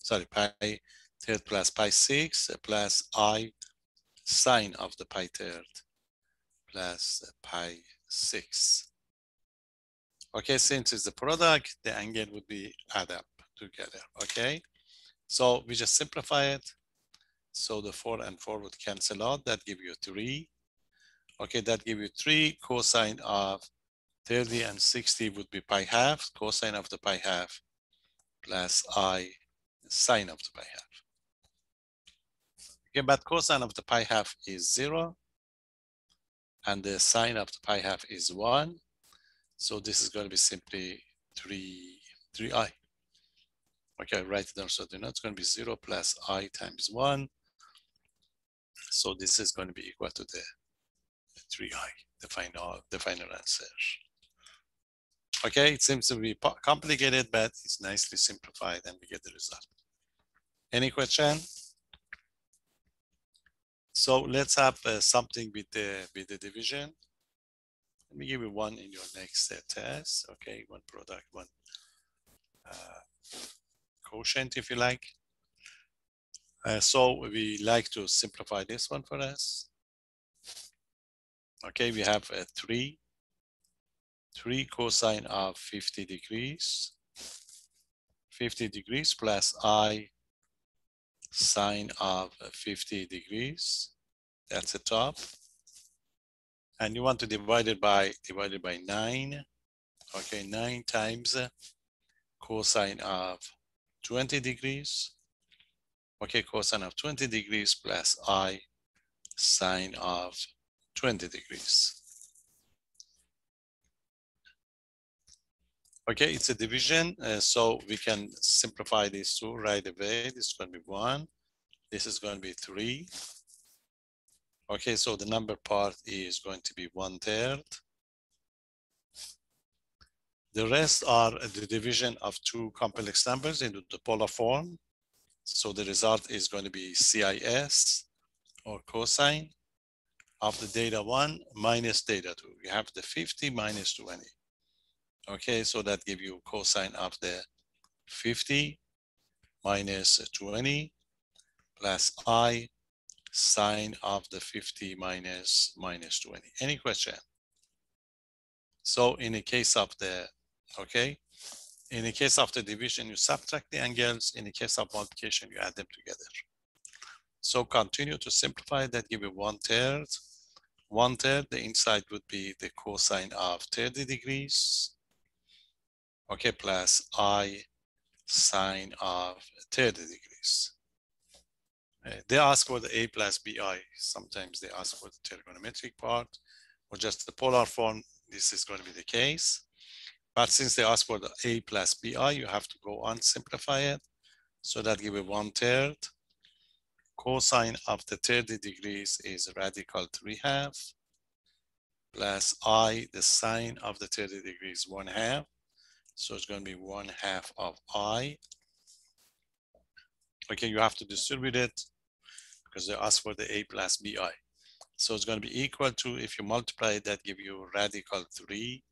sorry, pi third plus pi 6 plus I sine of the pi third plus pi 6. Okay, since it's a product, the angle would be add up together, okay? So we just simplify it. So the 4 and 4 would cancel out, that give you 3. Okay, that give you 3 cosine of 30 and 60 would be pi half, cosine of the pi half plus I sine of the pi half. Okay, but cosine of the pi half is 0 and the sine of the pi half is 1. So this is going to be simply 3I. Okay, write it down. So the it's going to be 0 plus I times 1. So this is going to be equal to the 3I, the final answer. Okay, it seems to be complicated, but it's nicely simplified and we get the result. Any question? So let's have something with the division. Let me give you one in your next test. Okay, one product, one quotient if you like. So we like to simplify this one for us. Okay, we have 3 cosine of 50 degrees. 50 degrees plus I sine of 50 degrees. That's the top. And you want to divide it by 9. Okay, 9 times cosine of 20 degrees. Okay, cosine of 20 degrees plus I sine of 20 degrees. Okay, it's a division, so we can simplify these two right away. This is going to be 1. This is going to be 3. Okay, so the number part is going to be 1/3. The rest are the division of two complex numbers into the polar form. So the result is going to be CIS or cosine of the data 1 minus data 2. You have the 50 minus 20. Okay, so that gives you cosine of the 50 minus 20 plus I sine of the 50 minus 20. Any question? So in the case of the, okay, in the case of the division, you subtract the angles. In the case of multiplication, you add them together. So continue to simplify. That give you 1/3. 1/3, the inside would be the cosine of 30 degrees. Okay, plus I sine of 30 degrees. They ask for the A plus BI. Sometimes they ask for the trigonometric part or just the polar form. This is going to be the case. But since they ask for the A plus BI, you have to go on simplify it. So that give you 1/3. Cosine of the 30 degrees is radical 3/2 plus I, the sine of the 30 degrees 1/2. So it's going to be 1/2 of I. Okay, you have to distribute it because they ask for the A plus BI. So it's going to be equal to, if you multiply that, give you radical 3.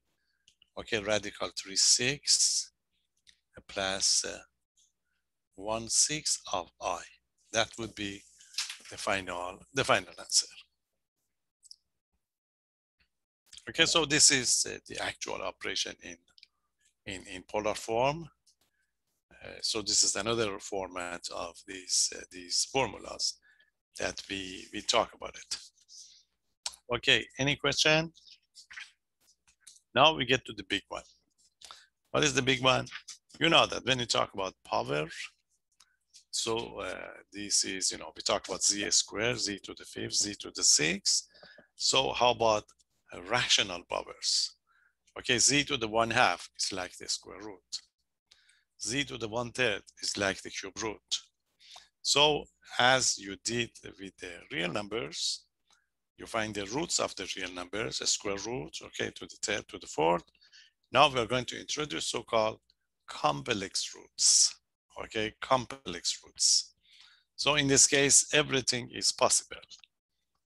Okay, radical 3, 6 plus 1/6 of I. That would be the final answer. Okay, so this is the actual operation in polar form. So this is another format of these formulas that we talk about it. Okay, any question? Now we get to the big one. What is the big one? You know that when you talk about power, so this is, we talk about z squared, z to the 5th, z to the 6th. So how about rational powers? Okay, z to the 1/2 is like the square root. Z to the 1/3 is like the cube root. So as you did with the real numbers, you find the roots of the real numbers, a square root, okay, to the 3rd, to the 4th. Now we're going to introduce so-called complex roots, okay, complex roots. So in this case, everything is possible.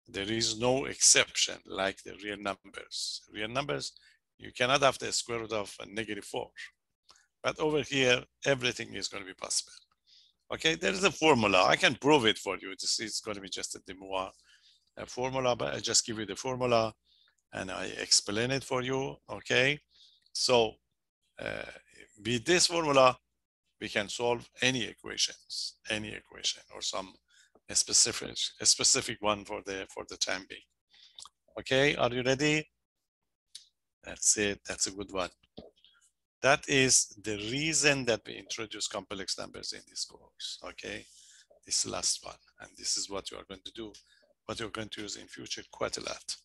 There is no exception like the real numbers. Real numbers, you cannot have the square root of -4. But over here, everything is going to be possible. Okay, there is a formula. I can prove it for you. This is going to be just a demo formula, but I just give you the formula and I explain it for you. Okay, so with this formula, we can solve any equation or some specific one for the time being. Okay, are you ready? That's it. That's a good one. That is the reason that we introduce complex numbers in this course. Okay, this last one, and this is what you are going to do, what you're going to use in future quite a lot.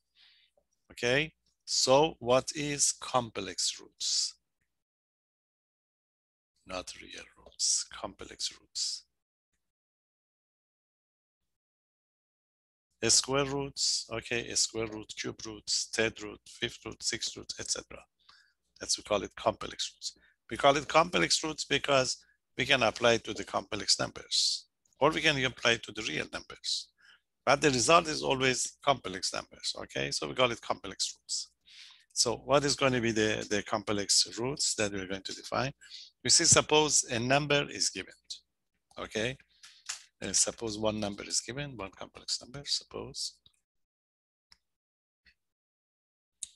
Okay, so what is complex roots? Not real roots, complex roots. Square roots, okay, square root, cube roots, 3rd root, 5th root, 6th root, etc. That's we call it complex roots. We call it complex roots because we can apply it to the complex numbers, or we can apply it to the real numbers. But the result is always complex numbers, okay? So we call it complex roots. So what is going to be the complex roots that we're going to define? We see, suppose a number is given, okay? Suppose one number is given, one complex number, suppose.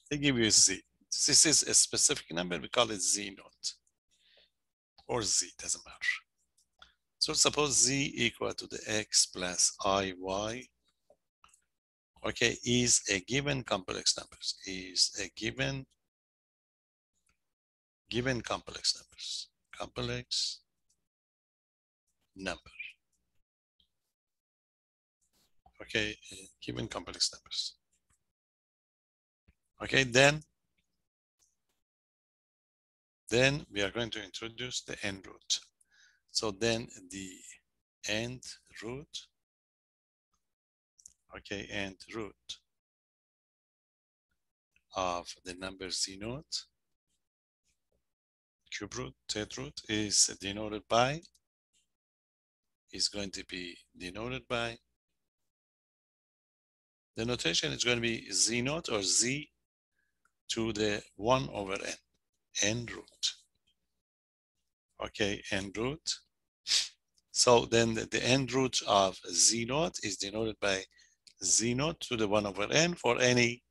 They give you a z. This is a specific number, we call it z naught, or z, doesn't matter. So suppose z equal to the x plus iy, okay, is a given complex numbers, is a given complex numbers, complex number. Okay, given complex numbers. Okay, then we are going to introduce the end root. So then the end root, okay, end root of the number z naught, cube root, 3rd root, is denoted by, is going to be denoted by, the notation is going to be z naught or z to the 1 over n, end root. Okay, end root. So then the end root of z naught is denoted by z naught to the 1 over n for any,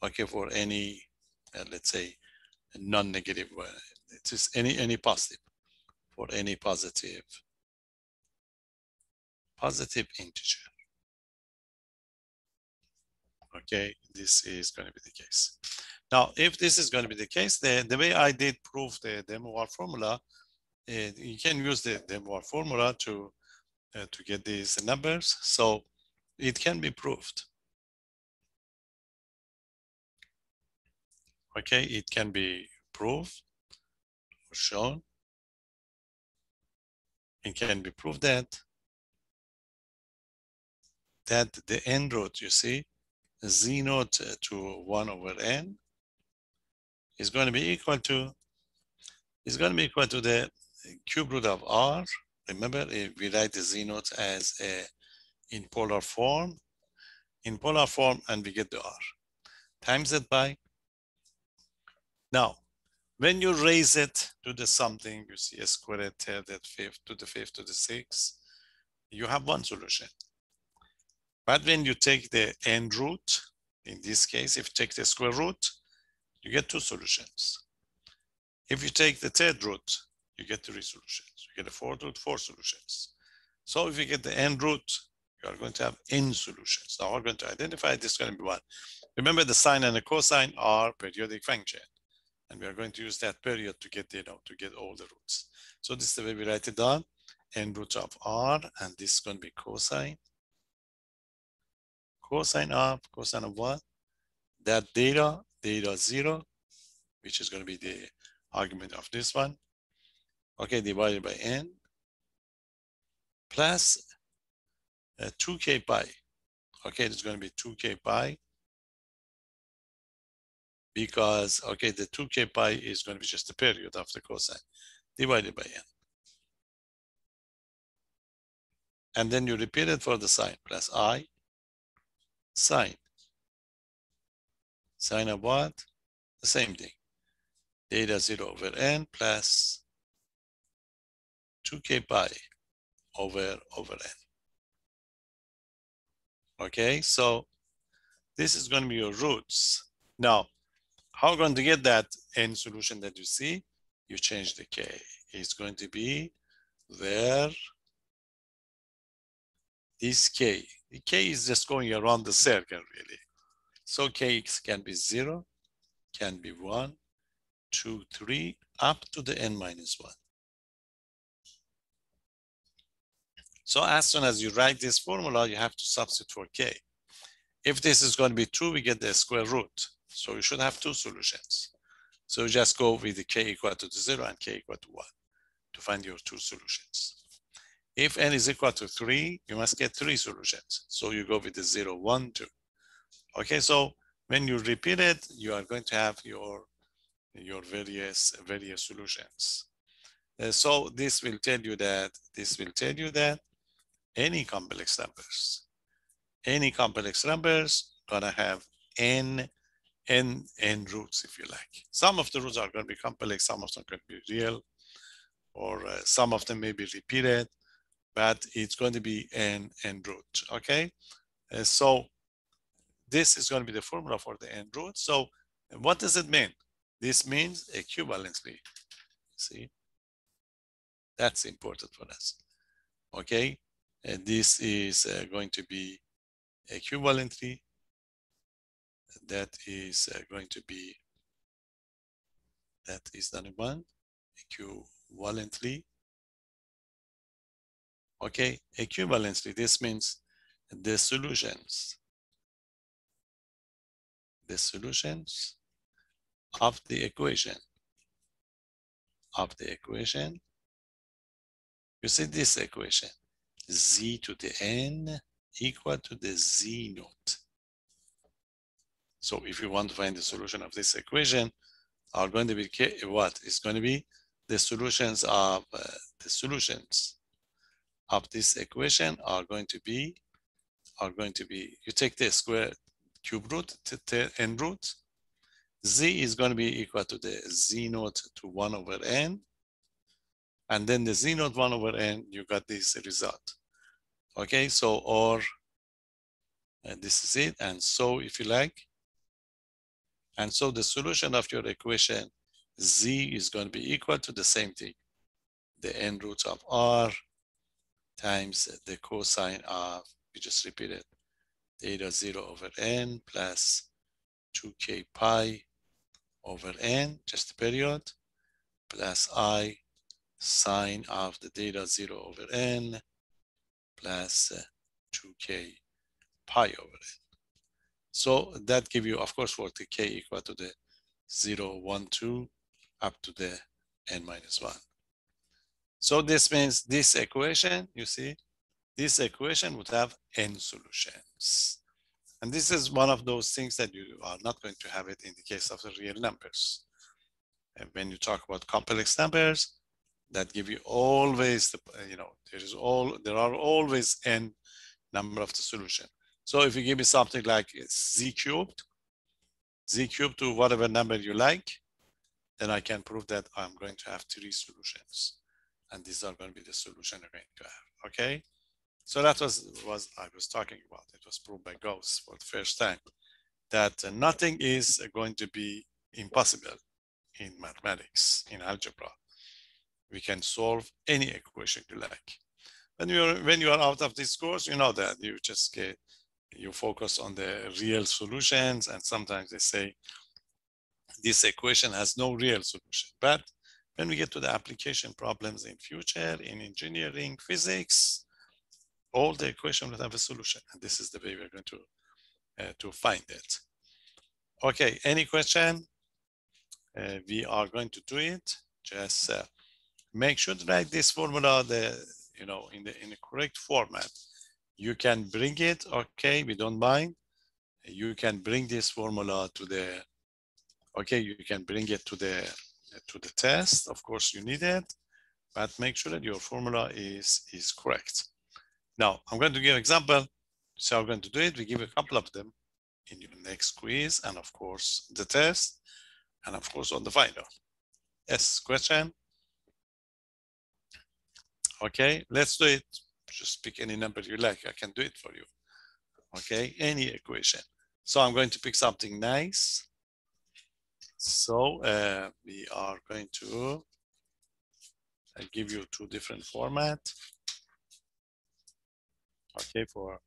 okay, for any, let's say, non-negative, it is any positive, for any positive integer. Okay, this is going to be the case. Now, if this is going to be the case, the way I did prove the Demoir formula, you can use the Demoir formula to get these numbers. So it can be proved. Okay, it can be proved or shown. It can be proved that the end root, you see, z naught to 1 over n is going to be equal to the cube root of r. Remember, if we write the z naught as in polar form, and we get the r, times it by. Now, when you raise it to the something, you see a squared, third, fifth, to the fifth, to the sixth, you have one solution. But when you take the end root, in this case, if you take the square root, you get two solutions. If you take the third root, you get three solutions. You get a fourth root, four solutions. So if you get the end root, you are going to have n solutions. Now we're going to identify this is going to be one. Remember, the sine and the cosine are periodic function, and we are going to use that period to get all the roots. So this is the way we write it down: n root of r, and this is going to be cosine of what? That data 0, which is going to be the argument of this one. Okay, divided by n plus 2k pi. Okay, it's going to be 2k pi because, okay, the 2k pi is going to be just the period of the cosine divided by n. And then you repeat it for the sine, plus I sine. Sine of what? The same thing. Data 0 over n plus 2k pi over n. Okay, so this is going to be your roots. Now, how are you going to get that n solution that you see? You change the k. It's going to be where this k. The k is just going around the circle, really. So kx can be 0, can be 1, 2, 3, up to the n minus 1. So as soon as you write this formula, you have to substitute for k. If this is going to be 2, we get the square root. So you should have two solutions. So you just go with the k equal to 0 and k equal to 1 to find your two solutions. If n is equal to 3, you must get three solutions. So you go with the 0, 1, 2. Okay, so when you repeat it, you are going to have your various solutions. So this will tell you that any complex numbers gonna have n roots, if you like. Some of the roots are going to be complex, some of them could be real, or some of them may be repeated, but it's going to be n root. Okay, so this is going to be the formula for the n root. So what does it mean? This means equivalently. See, that's important for us. Okay, and this is going to be equivalently. That is going to be, that is the one, equivalently. Okay, equivalently, this means the solutions of the equation, you see this equation, z to the n equal to the z naught. So if you want to find the solution of this equation, are going to be what? It's going to be the solutions of this equation are going to be, you take the square cube root to n root. Z is going to be equal to the z naught to 1 over n. And then the z naught 1 over n, you got this result. Okay, so, or this is it. And so, if you like, and so the solution of your equation, z is going to be equal to the same thing, the n roots of r times the cosine of, we just repeat it, theta 0 over n plus 2k pi over n, just the period, plus I sine of the theta 0 over n plus 2k pi over n. So that give you, of course, for the k equal to the 0, 1, 2 up to the n minus 1. So this means this equation, you see, this equation would have n solutions. And this is one of those things that you are not going to have it in the case of the real numbers. And when you talk about complex numbers, that give you always the, there are always n number of the solution. So if you give me something like z cubed to whatever number you like, then I can prove that I'm going to have 3 solutions. And these are going to be the solution I'm going to have, okay? So that was I was talking about. It was proved by Gauss for the first time that nothing is going to be impossible in mathematics, in algebra. We can solve any equation you like. When you are out of this course, you know that you focus on the real solutions, and sometimes they say this equation has no real solution. But when we get to the application problems in future, in engineering, physics, all the equations will have a solution, and this is the way we're going to find it. Okay, any question? We are going to do it. Just make sure to write this formula in the correct format. You can bring it, okay, we don't mind. You can bring this formula to the, okay, you can bring it to the test. Of course you need it, but make sure that your formula is correct. Now, I'm going to give an example. So I'm going to do it. We give a couple of them in your next quiz, and of course the test, and of course on the final. Yes, question? Okay, let's do it. Just pick any number you like. I can do it for you. Okay, any equation. So I'm going to pick something nice. So we are going to give you 2 different formats. Okay, for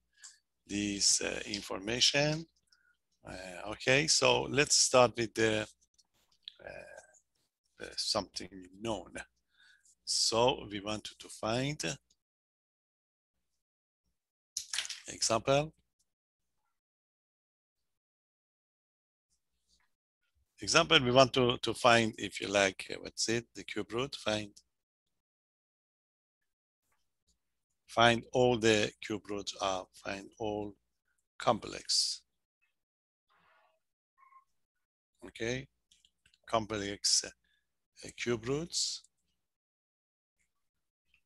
this information. Okay, so let's start with the something known. So we wanted to find example. Example, we want to find, if you like, what's it, the cube root, find all the cube roots of, find all complex. Okay, complex cube roots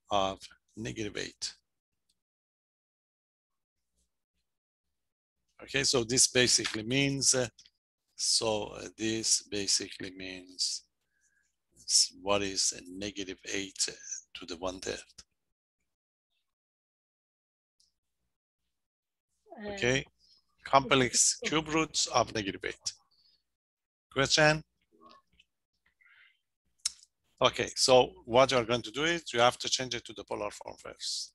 of -8. Okay, so this basically means, this basically means what is -8 to the 1/3. Okay, complex cube roots of -8. Question? Okay, so what you're going to do is you have to change it to the polar form first.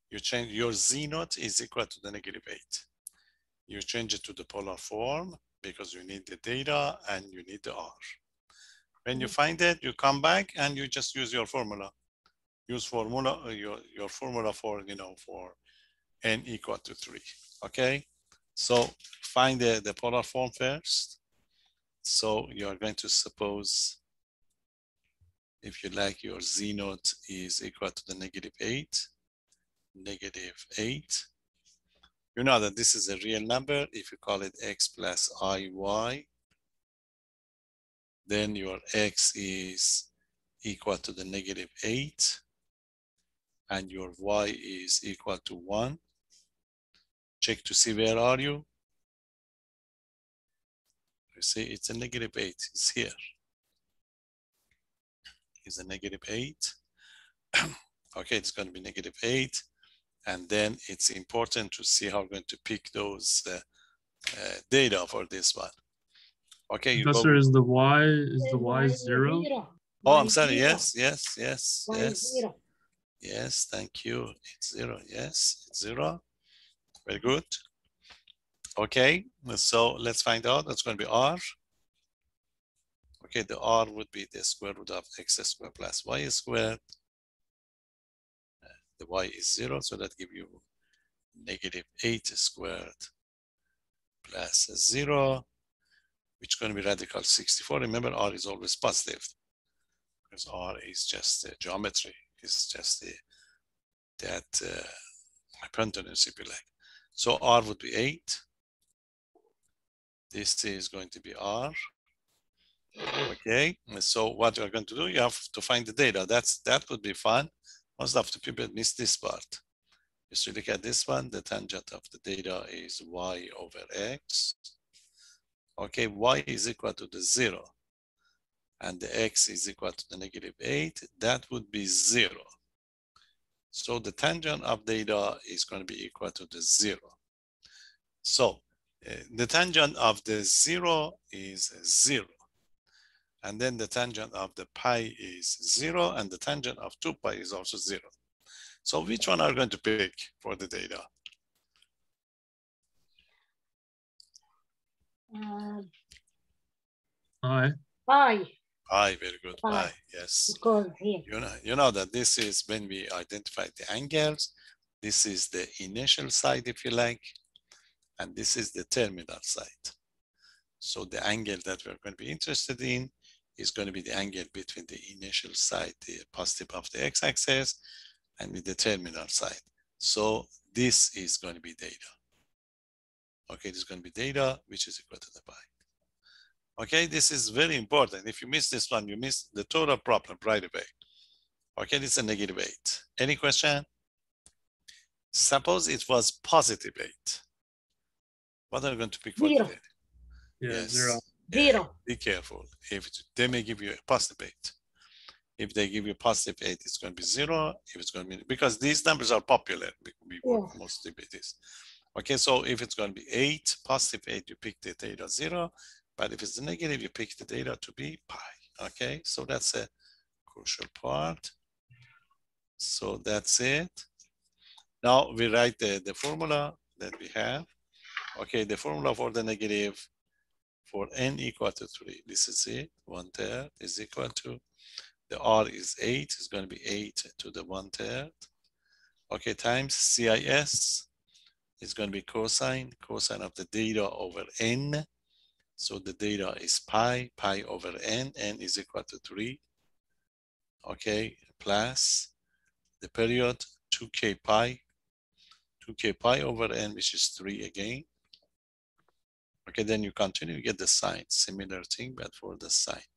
You change your z naught is equal to the -8. You change it to the polar form because you need the data and you need the r. When you find it, you come back and you just use your formula. Use formula your formula for for n equal to 3. Okay, so find the polar form first. So you are going to suppose, if you like, your z naught is equal to the -8. -8. You know that this is a real number. If you call it x plus iy, then your x is equal to the -8 and your y is equal to 1. Check to see where are you. You see it's a -8. It's here. It's a -8. Okay, it's going to be -8. And then it's important to see how we're going to pick those data for this one. Okay, you Professor, go. is the y 0? Oh, I'm sorry. Yes. Yes, thank you. It's 0. Yes, it's 0. Very good. Okay, so let's find out. That's going to be r. Okay, the r would be the square root of x squared plus y squared. The y is 0, so that gives you -8 squared plus 0, which is going to be radical 64. Remember, r is always positive because r is just geometry. It's just that hypotenuse, if you like. So r would be 8. This is going to be r. Okay, so what you're going to do, you have to find the data. That would be fun. Most of the people miss this part. Just to look at this one, the tangent of the data is y over x. Okay, y is equal to the 0, and the x is equal to the -8. That would be 0. So the tangent of data is going to be equal to the 0. So the tangent of the 0 is 0. And then the tangent of the pi is 0, and the tangent of 2 pi is also 0. So which one are you going to pick for the data? Pi. Pi. Pi, very good, Pi. pi, yes. Because here. You know that this is when we identify the angles. This is the initial side, if you like, and this is the terminal side. So the angle that we're going to be interested in is going to be the angle between the initial side, the positive of the x-axis, and with the terminal side. So this is going to be data. Okay, this is going to be data, which is equal to the pi. Okay, this is very important. If you miss this one, you miss the total problem right away. Okay, this is a -8. Any question? Suppose it was +8. What are you going to pick for the 0. data? Yeah, Yes. 0. 0. Be careful. If they may give you a +8. If they give you +8, it's going to be 0. If it's going to be, because these numbers are popular, we work mostly with this. Okay, so if it's going to be 8, +8, you pick the data 0. But if it's negative, you pick the data to be pi. Okay, so that's a crucial part. So that's it. Now we write the formula that we have. Okay, the formula for the negative for n equal to 3. This is it. 1/3 is equal to, the r is 8. It's going to be 8 to the 1/3. Okay, times CIS is going to be cosine of the data over n. So the data is pi over n is equal to 3. Okay, plus the period 2k pi over n, which is 3 again. Okay, then you continue, you get the sign, similar thing, but for the sign.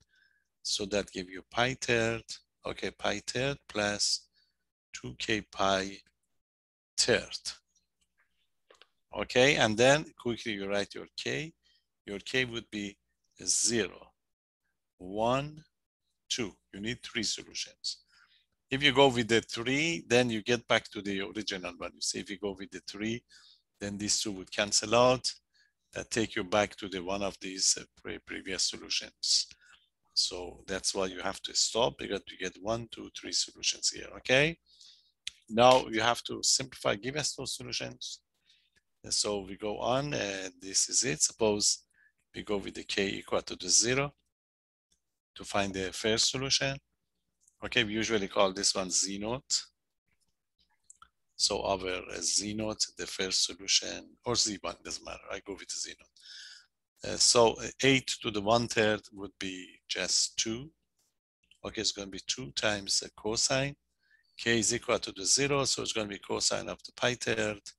So that gives you pi/3. Okay, pi/3 plus 2k pi/3. Okay, and then quickly you write your k. Your k would be 0, 1, 2. You need 3 solutions. If you go with the 3, then you get back to the original one. You see, if you go with the 3, then these 2 would cancel out. That take you back to the one of these previous solutions. So that's why you have to stop, because you get 1, 2, 3 solutions here. Okay. Now you have to simplify. Give us those solutions. And so we go on, and this is it. Suppose we go with the k equal to the 0 to find the first solution. Okay, we usually call this one z naught. So our z naught, the first solution, or z1, doesn't matter. I go with z naught. So 8 to the 1/3 would be just 2. Okay, it's going to be 2 times the cosine. K is equal to the 0, so it's going to be cosine of the pi/3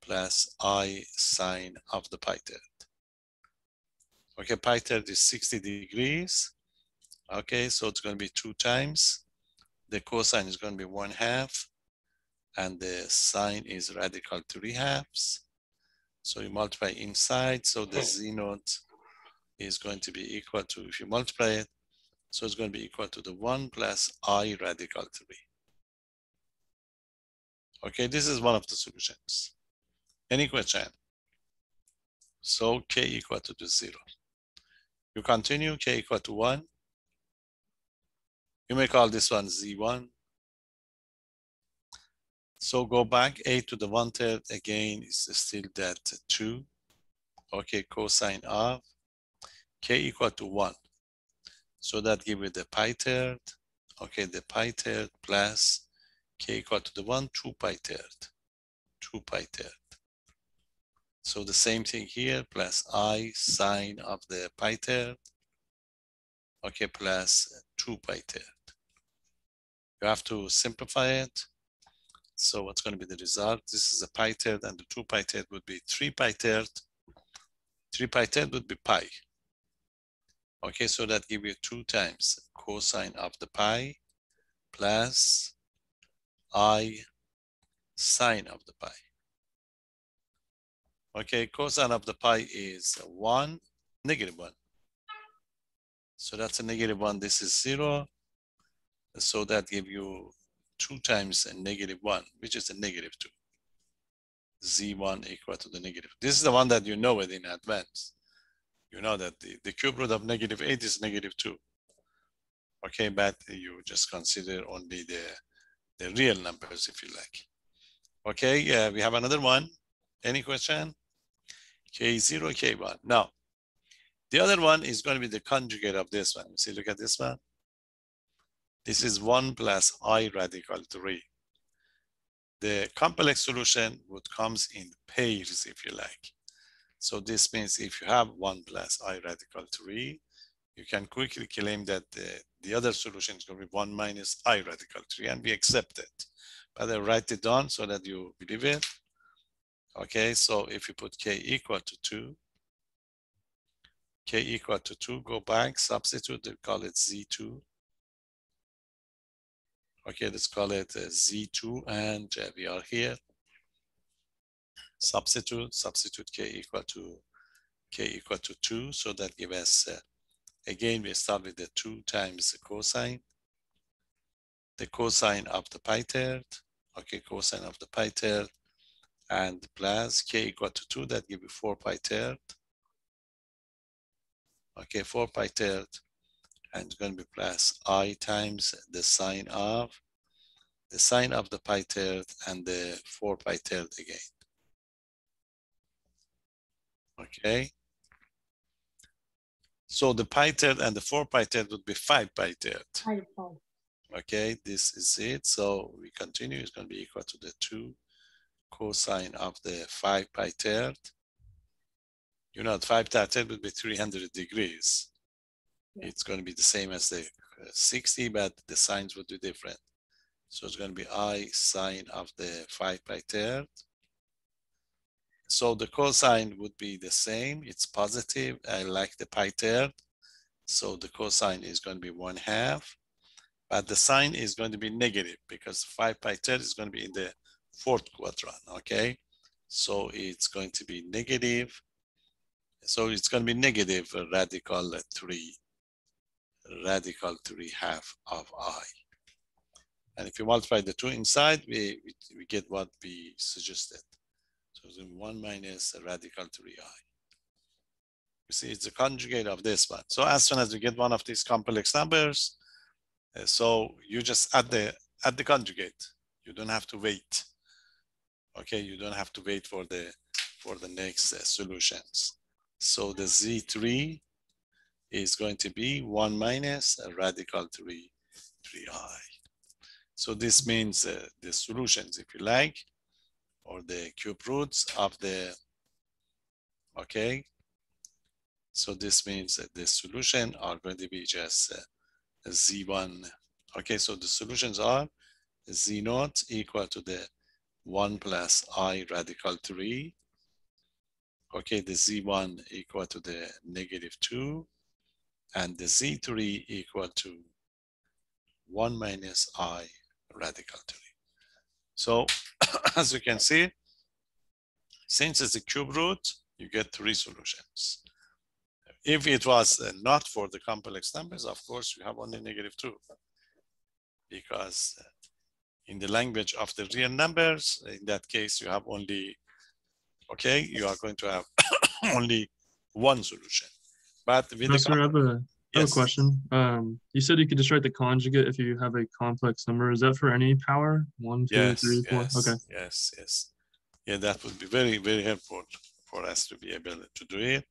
plus I sine of the pi/3. Okay, pi/3 is 60 degrees. Okay, so it's going to be 2 times. The cosine is going to be 1/2, and the sine is radical 3/2. So you multiply inside, so the z naught is going to be equal to, if you multiply it, so it's going to be equal to the 1 plus I radical 3. Okay, this is one of the solutions. Any question? So k equal to the 0. You continue, k equal to 1. You may call this one z1. So go back, 8 to the 1/3 again is still that 2. Okay, cosine of k equal to 1. So that gives you the pi/3. Okay, the pi/3 plus k equal to the 1, 2 pi/3. 2 pi/3. So the same thing here, plus I sine of the pi/3. Okay, plus 2 pi/3. You have to simplify it. So what's going to be the result? This is a pi/3, and the 2 pi/3 would be 3 pi/3. 3 pi/3 would be pi. Okay, so that gives you 2 times cosine of the pi plus I sine of the pi. Okay, cosine of the pi is 1, -1. So that's a -1. This is 0. So that gives you 2 times a -1, which is a -2. Z1 equal to the negative. This is the one that you know it in advance. You know that the cube root of -8 is -2. Okay, but you just consider only the real numbers if you like. Okay, yeah, we have another one. Any question? K0, K1. Now, the other one is going to be the conjugate of this one. See, look at this one. This is 1 plus I radical 3. The complex solution would comes in pairs, if you like. So this means if you have 1 plus I radical 3, you can quickly claim that the other solution is going to be 1 minus I radical 3, and we accept it. But I write it down so that you believe it. Okay, so if you put K equal to 2, K equal to 2, go back, substitute, we call it Z2. Okay, let's call it Z2, and we are here. Substitute K equal to 2, so that gives us, again, we start with the 2 times the cosine of the pi third, okay, cosine of the pi third, and plus K equal to 2, that gives you 4 pi third, okay, 4 pi third, and it's going to be plus I times the sine of the pi third and the 4 pi third again. Okay. So the pi third and the 4 pi third would be 5 pi third. Okay, this is it. So we continue. It's going to be equal to the 2 cosine of the 5 pi third. You know, 5 pi third would be 300 degrees. Yeah. It's going to be the same as the 60, but the signs would be different. So it's going to be I sine of the 5 pi third. So the cosine would be the same. It's positive. I like the pi third. So the cosine is going to be 1/2. But the sign is going to be negative because 5 pi third is going to be in the 4th quadrant, okay? So it's going to be negative. So it's going to be negative radical 3 half of I. And if you multiply the 2 inside, we get what we suggested. So it's 1 minus radical 3I. You see, it's the conjugate of this one. So as soon as you get one of these complex numbers, so you just add the conjugate. You don't have to wait. Okay, you don't have to wait for the next solutions. So the Z3 is going to be 1 minus radical 3I. So this means the solutions, if you like, or the cube roots of the, okay. So this means that the solution are going to be just Z1. Okay, so the solutions are Z0 equal to the 1 plus I radical 3. Okay, the Z1 equal to the -2, and the Z3 equal to 1 minus I radical 3. So as you can see, since it's a cube root, you get 3 solutions. If it was not for the complex numbers, of course, you have only -2, because in the language of the real numbers, in that case, you have only, okay, you are going to have only one solution. But with Professor, I have a yes. question. You said you could just write the conjugate if you have a complex number. Is that for any power? 1, 2, Yes, 3, 4? yes, Okay. yes. Yeah, that would be very, very helpful for us to be able to do it.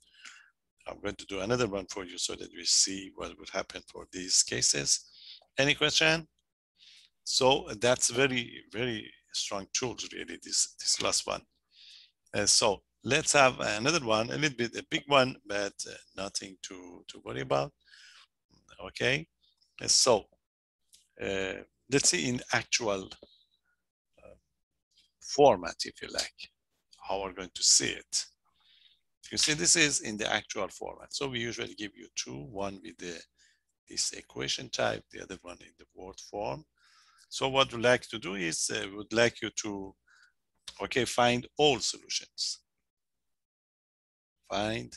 I'm going to do another one for you so that we see what would happen for these cases. Any question? So that's very, very strong tools, really, this last one. So let's have another one, a little bit, a big one, but nothing to worry about. Okay, so let's see in actual format, if you like, how we're going to see it. You see, this is in the actual format. So we usually give you two, one with this equation type, the other one in the word form. So what we'd like to do is we would like you to, okay, find all solutions. Find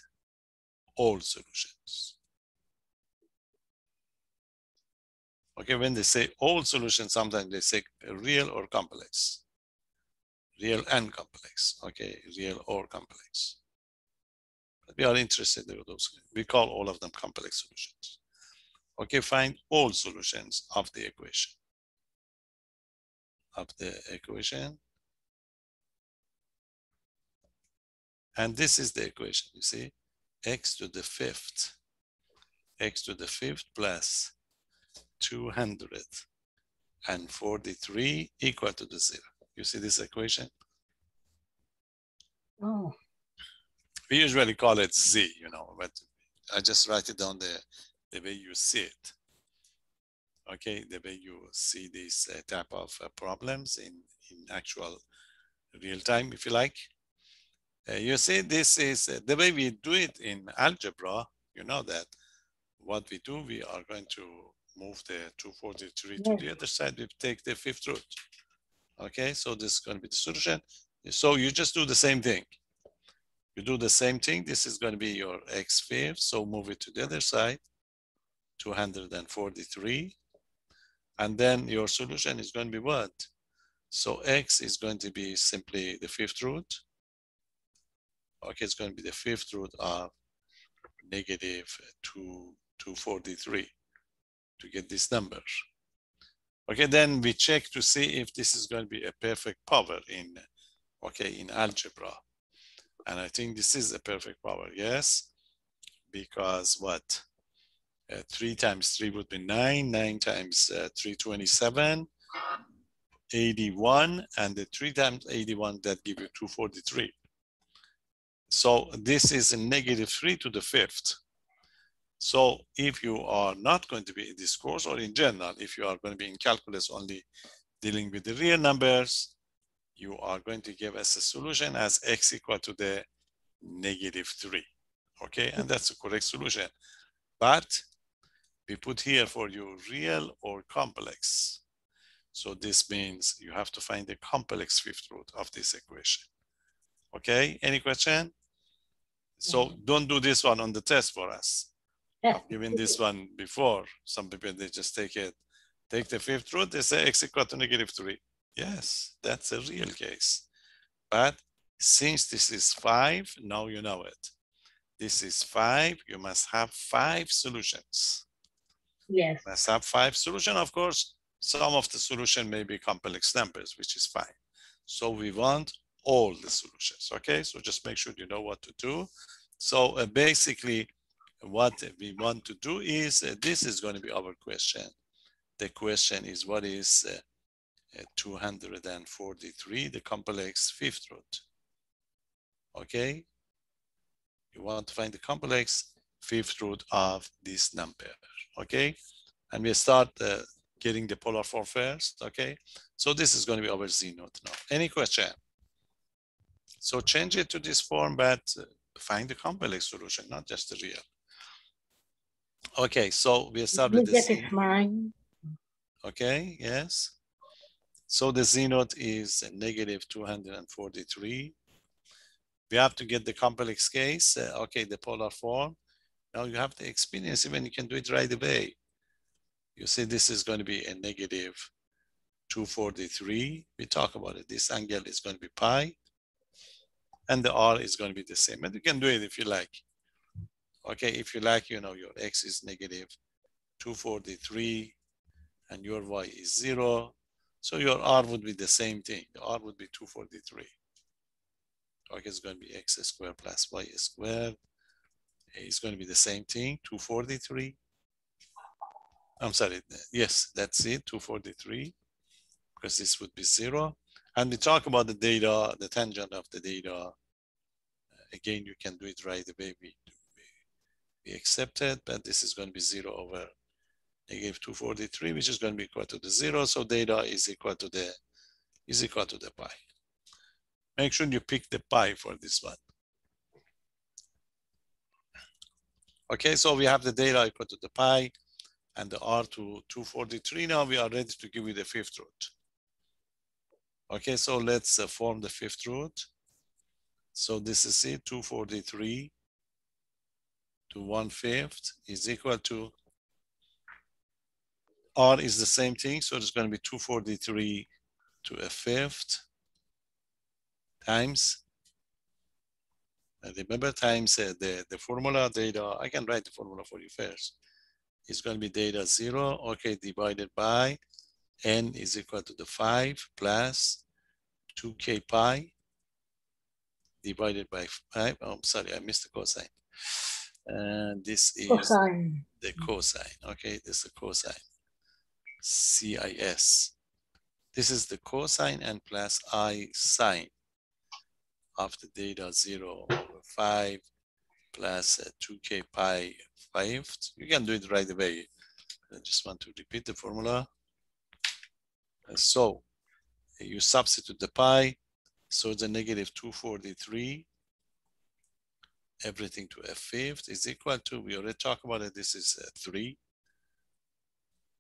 all solutions. Okay, when they say all solutions, sometimes they say real or complex. Real and complex, okay, real or complex. But we are interested in those. We call all of them complex solutions. Okay, find all solutions of the equation. And this is the equation, you see, x to the fifth plus 243 equal to the 0. You see this equation? Oh. We usually call it z, you know, but I just write it down the way you see it. Okay, the way you see these type of problems in actual real time, if you like. You see, this is the way we do it in algebra. You know that what we do, we are going to move the 243 to the other side. We take the fifth root. Okay, so this is going to be the solution. So you just do the same thing. You do the same thing. This is going to be your x fifth. So move it to the other side, 243. And then your solution is going to be what? So x is going to be simply the fifth root. Okay, it's going to be the fifth root of negative 243 to get this number. Okay, then we check to see if this is going to be a perfect power in algebra. And I think this is a perfect power, yes, because what? 3 times 3 would be 9, 9 times 327, 81, and the 3 times 81, that give you 243. So this is a negative 3 to the fifth. So if you are not going to be in this course, or in general, if you are going to be in calculus only dealing with the real numbers, you are going to give us a solution as x equal to the negative 3. Okay, and that's the correct solution. But we put here for you real or complex. So this means you have to find the complex fifth root of this equation. Okay, any question? So don't do this one on the test for us. I've given this one before. Some people, they just take the fifth root, they say x equal to negative 3. Yes, that's a real case. But since this is 5, now you know it. This is 5, you must have 5 solutions. Yes. You must have 5 solutions. Of course, some of the solution may be complex numbers, which is fine. So we want all the solutions, okay? So just make sure you know what to do. So basically, what we want to do is, this is going to be our question. The question is, what is 243, the complex fifth root? Okay? You want to find the complex fifth root of this number, okay? And we start getting the polar form first, okay? So this is going to be our z naught now. Any question? So change it to this form, but find the complex solution, not just the real. Okay, so we start with the z. Okay, yes. So the z naught is negative 243. We have to get the complex case, okay, the polar form. Now you have the experience, even you can do it right away. You see, this is going to be a negative 243. We talk about it. This angle is going to be pi, and the r is going to be the same. And you can do it if you like. Okay, if you like, you know, your x is negative 243, and your y is 0. So your r would be the same thing. The r would be 243. Okay, it's going to be x squared plus y squared. It's going to be the same thing, 243. I'm sorry, yes, that's it, 243, because this would be 0. And we talk about the data, the tangent of the data. Again, you can do it right away. We accept it, but this is going to be 0 over negative 243, which is going to be equal to the 0. So data is equal to the pi. Make sure you pick the pi for this one. Okay, so we have the data equal to the pi and the r to 243. Now we are ready to give you the fifth root. Okay, so let's form the fifth root. So this is it, 243 to 1/5 is equal to, r is the same thing, so it's going to be 243 to 1/5 times, remember times the formula data. I can write the formula for you first. It's going to be data 0, okay, divided by n is equal to the 5 plus 2k pi divided by 5. Oh, sorry, I missed the cosine. And this is Cosine. the cosine. Okay, this is the cosine. CIS. This is the cosine and plus I sine of the data 0 over 5 plus 2k pi 5. You can do it right away. I just want to repeat the formula. So you substitute the pi, so the negative 243, everything to 1/5 is equal to, we already talked about it, this is 3.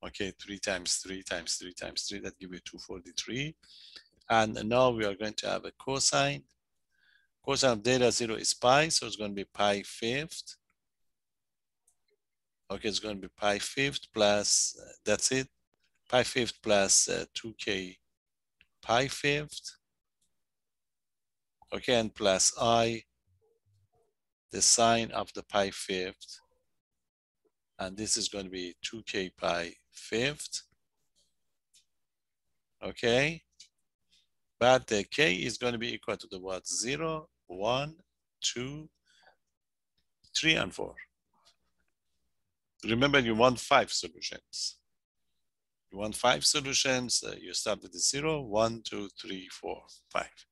Okay, 3 times 3 times 3 times 3, that gives you 243. And now we are going to have a cosine. Cosine of data 0 is pi, so it's going to be pi 5th. Okay, it's going to be pi 5th plus, that's it, pi 5th plus 2k pi 5th. Okay, and plus I, the sine of the pi 5th. And this is going to be 2k pi 5th. Okay, but the k is going to be equal to the what? 0, 1, 2, 3, and 4. Remember, you want 5 solutions. You want 5 solutions. You start with the 0, 1, 2, 3, 4, 5.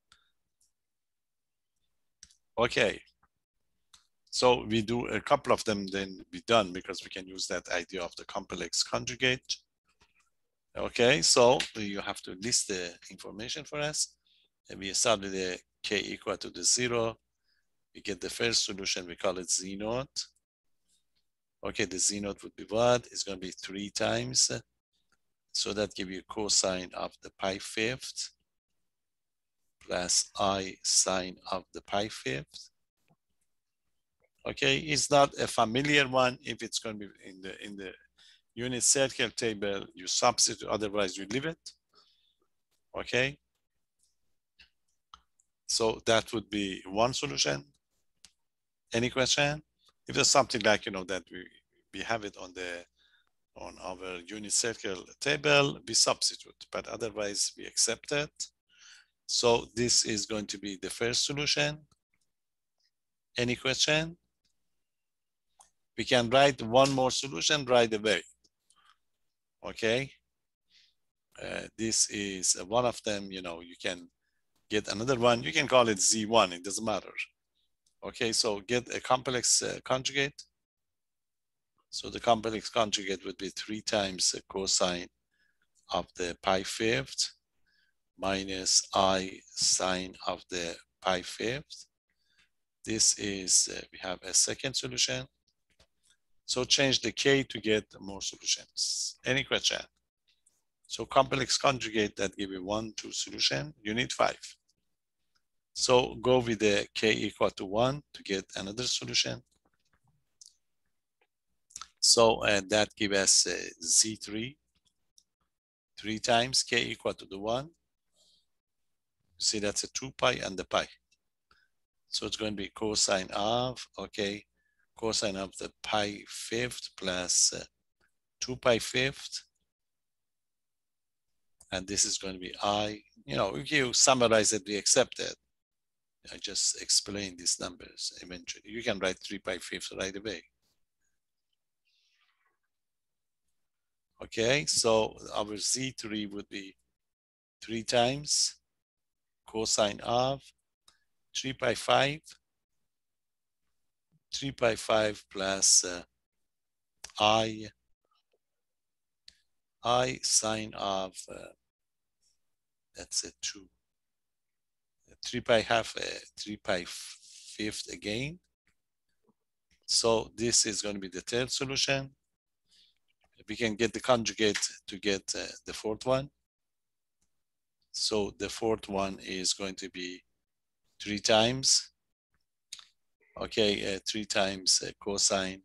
Okay. So we do a couple of them, then be done, because we can use that idea of the complex conjugate. Okay, so you have to list the information for us. And we start with the k equal to the 0. We get the first solution, we call it z naught. Okay, the z naught would be what? It's going to be 3 times. So that gives you cosine of the pi 5th plus I sine of the pi 5th. Okay, it's not a familiar one. If it's going to be in the unit circle table, you substitute, otherwise you leave it. Okay, so that would be one solution. Any question? If there's something like, that we have it on our unit circle table, we substitute, but otherwise we accept it. So this is going to be the first solution. Any question? We can write one more solution right away. Okay. This is one of them. You can get another one. You can call it Z1. It doesn't matter. Okay. So get a complex conjugate. So the complex conjugate would be 3 times the cosine of the pi 5th minus I sine of the pi 5th. This is, we have a second solution. So change the k to get more solutions. Any question? So complex conjugate that give you 1, 2 solution, you need 5. So go with the k equal to 1 to get another solution. So that gives us z3, 3 times k equal to the 1. See, that's a 2 pi and the pi. So it's going to be cosine of, okay, cosine of the pi 5th plus 2 pi 5th. And this is going to be I. If you summarize it, we accept it. I just explained these numbers eventually. You can write 3 pi 5th right away. Okay, so our Z3 would be 3 times cosine of 3 pi 5, 3 pi 5 plus I sine of, that's a 2. 3 pi half, 3 pi 5th again. So this is going to be the third solution. We can get the conjugate to get the fourth one. So the fourth one is going to be 3 times, okay, 3 times cosine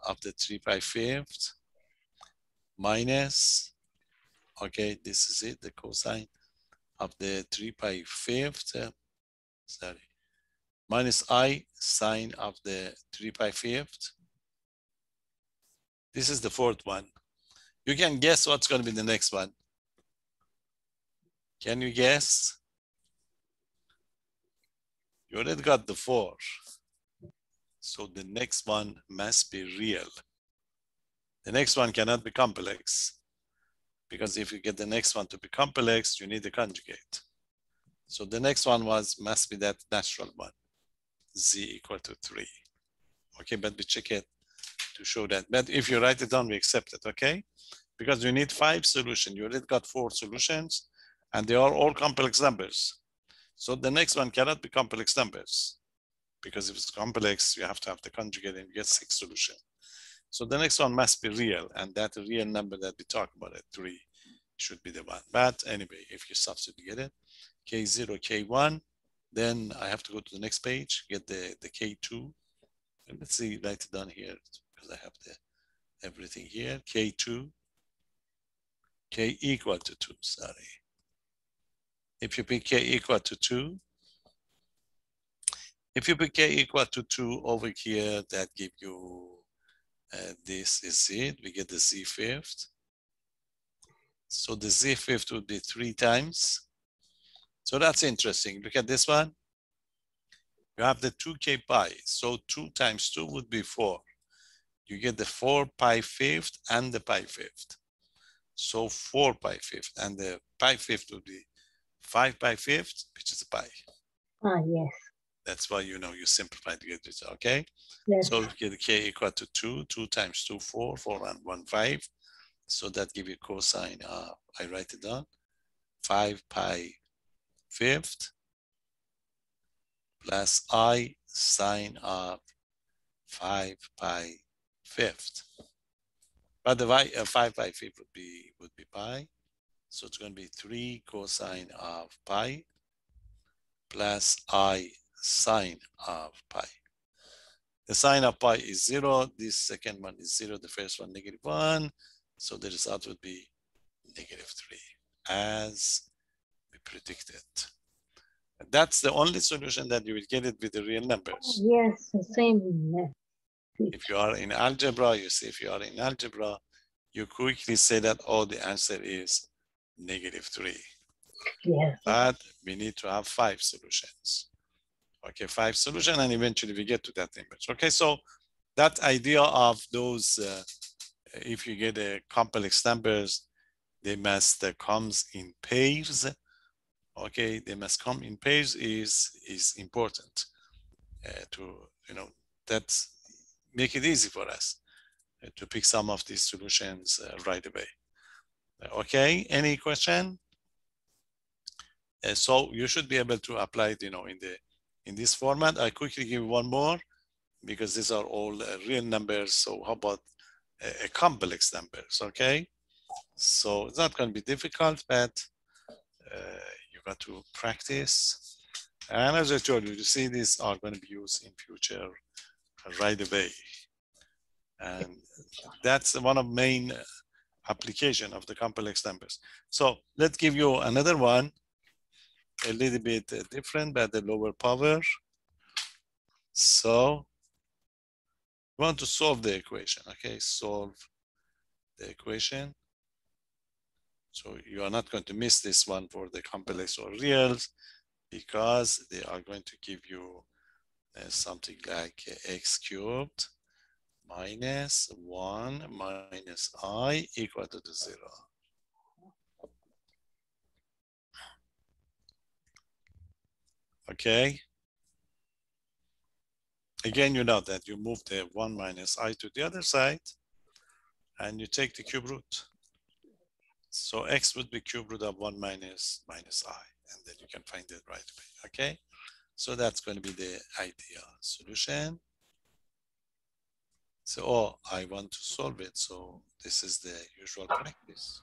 of the 3/5 minus, okay, this is it, the cosine of the 3/5, sorry, minus I sine of the 3/5. This is the fourth one. You can guess what's going to be the next one. Can you guess? You already got the 4. So the next one must be real. The next one cannot be complex, because if you get the next one to be complex, you need a conjugate. So the next one must be that natural one, z equal to 3. Okay, but we check it to show that. But if you write it down, we accept it, okay? Because you need 5 solutions. You already got 4 solutions, and they are all complex numbers. So the next one cannot be complex numbers, because if it's complex, you have to have the conjugate and you get 6 solutions. So the next one must be real, and that real number that we talk about at 3 should be the one. But anyway, if you substitute, get it, K0, K1, then I have to go to the next page, get the K2. And let's see, write it down here, because I have everything here. K2, K equal to 2, sorry. If you pick K equal to 2, if you pick K equal to 2 over here, that give you, this is it, we get the Z5th. So the Z5th would be 3 times. So that's interesting. Look at this one. You have the 2K pi. So 2 times 2 would be 4. You get the 4/5 and the pi5. So 4/5, and the pi5 would be 5/5, which is a pi. Ah, yes. That's why you simplify to get this, okay? Yes. So we get K equal to 2. 2 times 2, 4. 4 and 1, 5. So that gives you cosine of, I write it down, 5/5 plus I sine of 5/5. But the 5/5 would be pi. So it's going to be 3 cosine of pi plus I sine of pi. The sine of pi is 0. This second one is 0. The first one, -1. So the result would be -3, as we predicted. And that's the only solution that you will get it with the real numbers. Yes, the same. If you are in algebra, you see, if you are in algebra, you quickly say that, oh, the answer is -3. Yes. But we need to have 5 solutions. Okay, 5 solutions, and eventually we get to that image. Okay, so that idea of those, if you get a complex numbers, they must comes in pairs. Okay, they must come in pairs is important to, that's make it easy for us to pick some of these solutions right away. Okay, any question? So you should be able to apply it, in this format. I quickly give one more, because these are all real numbers. So how about a complex numbers? Okay, so it's not going to be difficult, but you got to practice. And as I told you, see, these are going to be used in future right away. And that's one of main application of the complex numbers. So let's give you another one, a little bit different, but the lower power. So we want to solve the equation, okay? Solve the equation. So you are not going to miss this one for the complex or reals, because they are going to give you something like x cubed minus 1 minus I equal to 0. Okay. Again, you know that you move the 1 minus I to the other side, and you take the cube root. So x would be cube root of 1 minus I, and then you can find it right away, okay? So that's going to be the ideal solution. So, oh, I want to solve it. So this is the usual practice.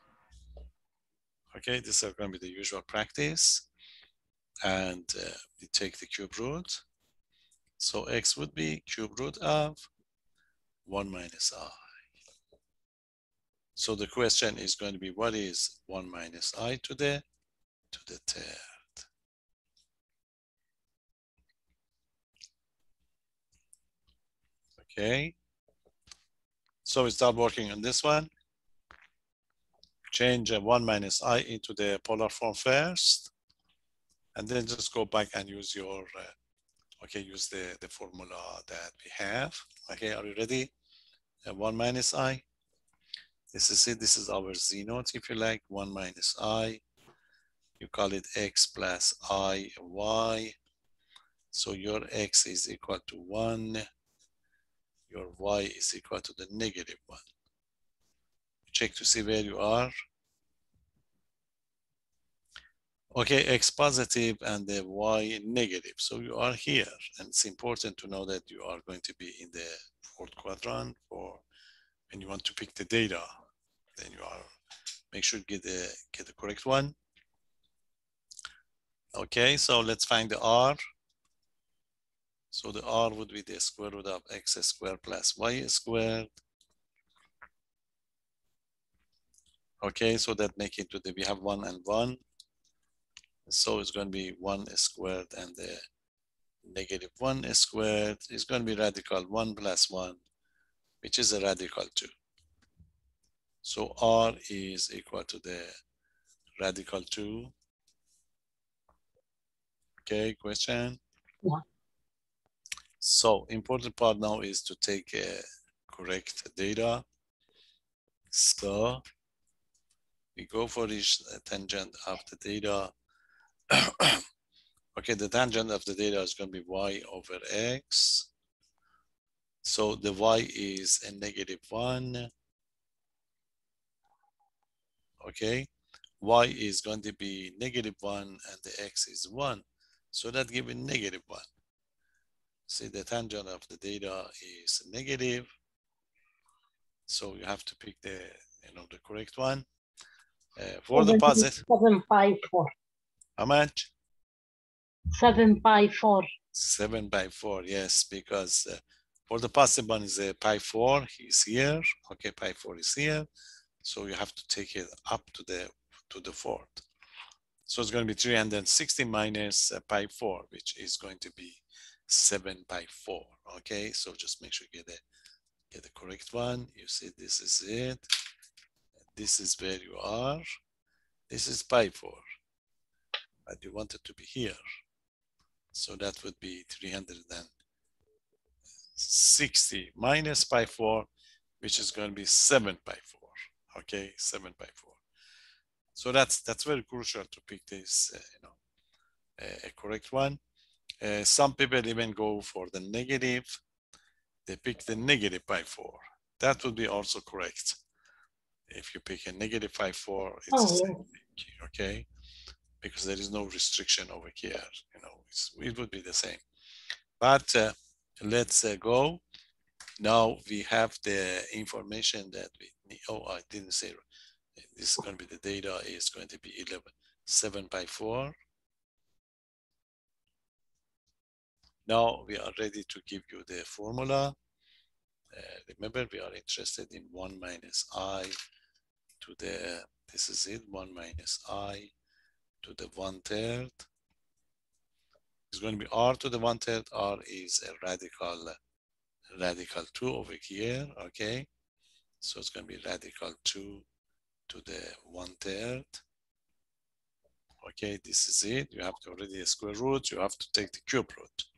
Okay, this is going to be the usual practice. And we take the cube root. So x would be cube root of 1 minus I. So the question is going to be, what is 1 minus I to the third? Okay. So we start working on this one. Change 1 minus I into the polar form first. And then just go back and use your, use the formula that we have. Okay, are you ready? 1 minus I. This is it. This is our z naught, if you like. 1 minus I. You call it x plus I y. So your x is equal to 1. Your y is equal to the negative 1. Check to see where you are. Okay, x positive and the y negative. So you are here. And it's important to know that you are going to be in the fourth quadrant for when you want to pick the data. Then you are, make sure you get the correct one. Okay, so let's find the r. So the r would be the square root of x squared plus y squared. Okay, so that make it to the, we have 1 and 1. So it's going to be 1 squared and the negative 1 squared is going to be radical 1 plus 1, which is a radical 2. So r is equal to the radical 2. Okay, question? Yeah. So important part now is to take correct data. So we go for each tangent of the data. Okay, the tangent of the data is going to be y over x. So the y is a negative 1. Okay, y is going to be negative 1 and the x is 1. So that gives a negative 1. See, the tangent of the data is negative. So you have to pick the, the correct one. For the positive, 7/4. how much? 7/4. 7 by 4, yes, because for the positive one is a pi 4, he's here. Okay, pi 4 is here. So you have to take it up to the fourth. So it's going to be 360 minus pi 4, which is going to be 7 by 4. Okay, so just make sure you get the correct one. You see, this is it. This is where you are. This is pi 4, but you want it to be here. So that would be 360 minus pi 4, which is going to be 7 pi 4. Okay, 7 pi 4. So that's very crucial to pick this, a correct one. Some people even go for the negative. They pick the negative pi 4. That would be also correct. If you pick a negative pi 4, it's the same thing, okay? Because there is no restriction over here, it would be the same. But let's go. Now we have the information that we need. Oh, I didn't say this is going to be the data is going to be 7 by 4. Now we are ready to give you the formula. Remember, we are interested in 1 minus I to the, this is it, 1 minus I to the 1/3. It's going to be r to the 1/3. R is a radical 2 over here, okay? So it's going to be radical 2 to the 1/3. Okay, this is it. You have to already a square root. You have to take the cube root.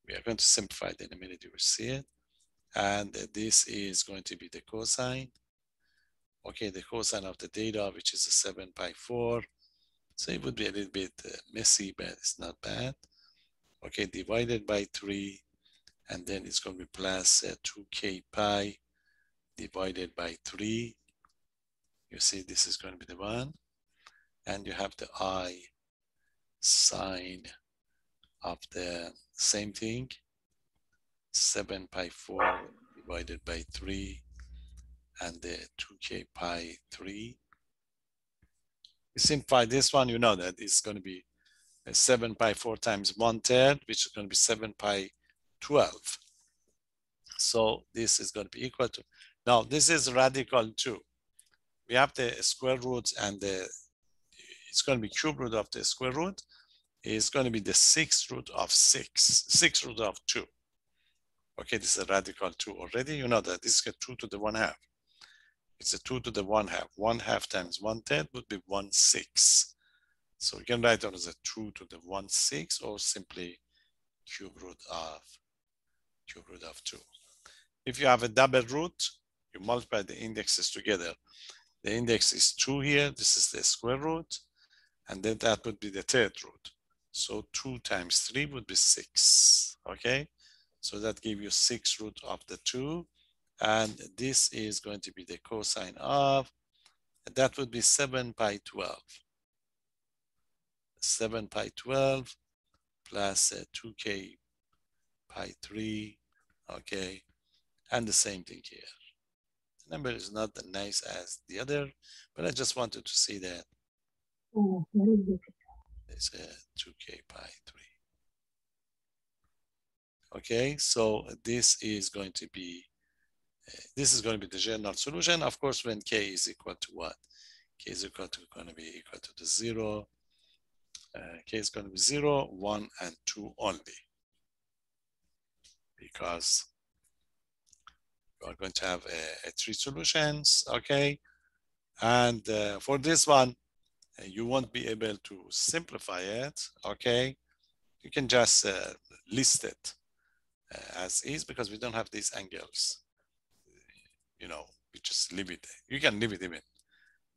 We are going to simplify it in a minute. You will see it. And this is going to be the cosine. Okay, the cosine of the data, which is a 7 by 4. So it would be a little bit messy, but it's not bad. Okay, divided by 3. And then it's going to be plus 2k pi divided by 3. You see, this is going to be the one. And you have the I sine of the same thing, 7 by 4 divided by 3 and the 2k pi 3. You simplify this one, you know that it's going to be 7 pi 4 times 1/3, which is going to be 7 pi 12. So this is going to be equal to, now this is radical 2. We have the square root and it's going to be cube root of the square root. It's going to be the 6th root of 6, 6th root of 2. Okay, this is a radical 2 already. You know that this is a 2 to the 1/2. It's a 2 to the 1/2. 1/2 times 1/3 would be 1/6. So we can write it as a 2 to the 1/6 or simply cube root of 2. If you have a double root, you multiply the indexes together. The index is 2 here. This is the square root. And then that would be the 3rd root. So 2 times 3 would be 6. Okay. So that gives you 6 root of the 2. And this is going to be the cosine of, that would be 7 pi 12. 7 pi 12 plus 2k pi 3. Okay. And the same thing here. The number is not as nice as the other, but I just wanted to see that Oh, very difficult. it's a 2k pi 3. Okay, so this is going to be the general solution. Of course, when k is equal to what? K is going to be equal to the 0. K is going to be 0, 1, and 2 only, because we are going to have 3 solutions. Okay, and for this one, you won't be able to simplify it. Okay, you can just list it as is, because we don't have these angles. You know, we just leave it. You can leave it even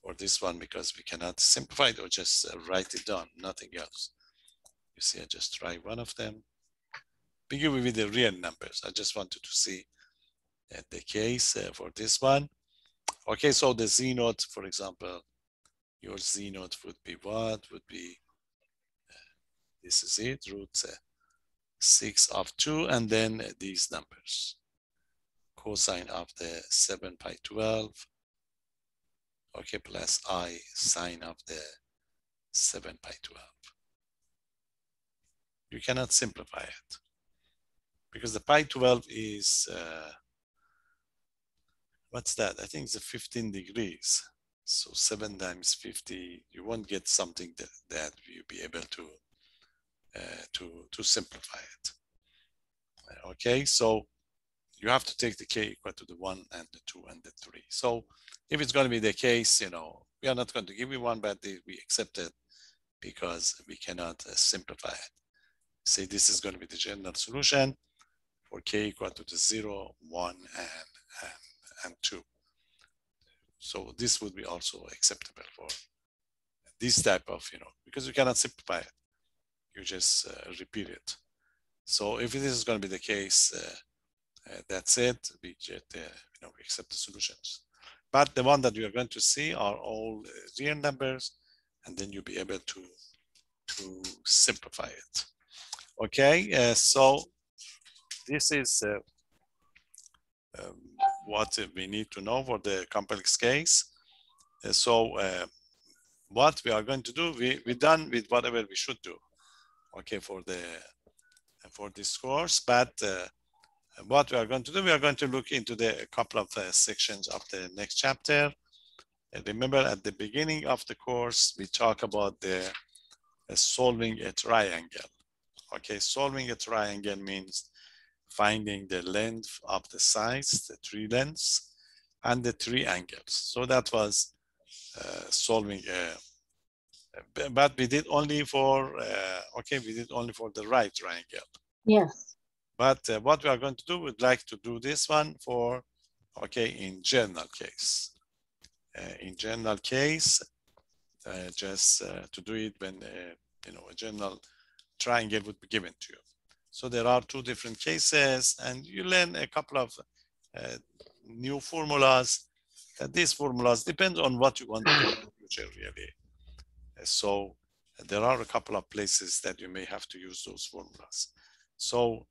for this one, because we cannot simplify it, or just write it down, nothing else. You see, I just try one of them. Begin with the real numbers. I just wanted to see the case for this one. Okay, so the z naught, for example, your z naught would be what? Would be, this is it, root 6 of 2, and then these numbers. Cosine of the 7 pi 12, okay, plus I sine of the 7 pi 12. You cannot simplify it, because the pi 12 is, what's that? I think it's a 15 degrees. So 7 times 50, you won't get something that you'll be able to simplify it. Okay, so you have to take the k equal to the 1 and the 2 and the 3. So if it's going to be the case, you know, we are not going to give you one, but we accept it because we cannot simplify it. Say this is going to be the general solution for k equal to the 0, 1, and 2. So this would be also acceptable for this type of, you know, because you cannot simplify it. You just repeat it. So if this is going to be the case, that's it. We get, you know, we accept the solutions. But the one that you are going to see are all real numbers, and then you'll be able to simplify it. Okay, so this is what we need to know for the complex case. So what we are going to do, we're done with whatever we should do, okay, for this course. But what we are going to do, we are going to look into a couple of sections of the next chapter. And remember, at the beginning of the course, we talk about the solving a triangle. Okay, solving a triangle means finding the length of the sides, the 3 lengths, and the 3 angles. So that was solving but we did only for okay, we did only for the right triangle. Yes. But what we are going to do, we'd like to do this one for, okay, in general case. In general case, just to do it when you know, a general triangle would be given to you. So there are 2 different cases, and you learn a couple of new formulas. These formulas depend on what you want to do in the future, really. So there are a couple of places that you may have to use those formulas. So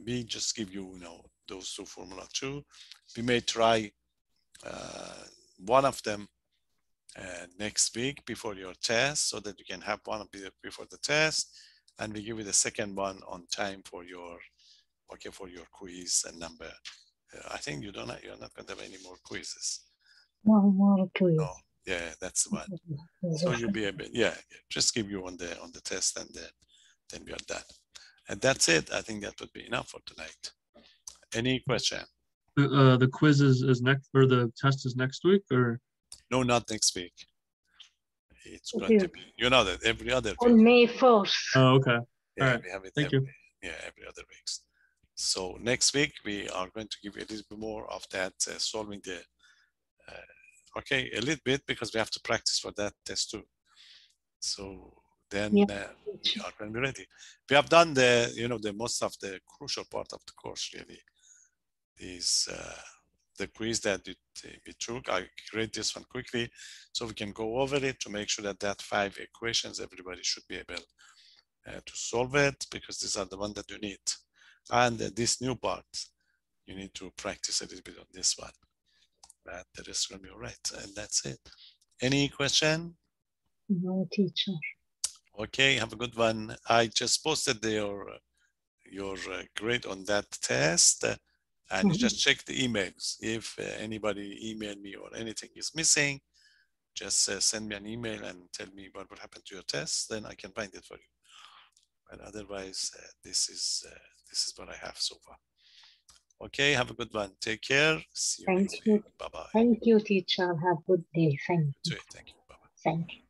we just give you, you know, those two formula too. We may try one of them next week before your test, so that you can have one of the before the test, and we give you the second one on time for your for your quiz and number. I think you're not going to have any more quizzes. No more quiz. No, yeah, that's the one. So you'll be able, yeah, just give you on the test, and then we are done. And that's it. I think that would be enough for tonight. Any question? The quiz is next, or the test is next week, or? No, not next week. It's going to be, you know, that every other week. On May 4th. Oh, okay. Yeah, All right. we have it. Thank you. Yeah, every other week. So next week we are going to give you a little bit more of that solving the. Okay, a little bit, because we have to practice for that test too. So then we are going to be ready. We have done the, you know, the most of the crucial part of the course really is the quiz that we took. I create this one quickly so we can go over it to make sure that that 5 equations, everybody should be able to solve it, because these are the ones that you need. And this new part, you need to practice a little bit on this one. But the rest is going to be all right. And that's it. Any question? No, teacher. Okay, have a good one. I just posted your grade on that test, and you just check the emails. If anybody email me or anything is missing, just send me an email and tell me what would happen to your test, then I can find it for you. But otherwise, this is what I have so far. Okay, have a good one. Take care. See you next week. Bye-bye. Thank you, teacher. Have a good day. Thank you. Thank you. Bye-bye. Thank you.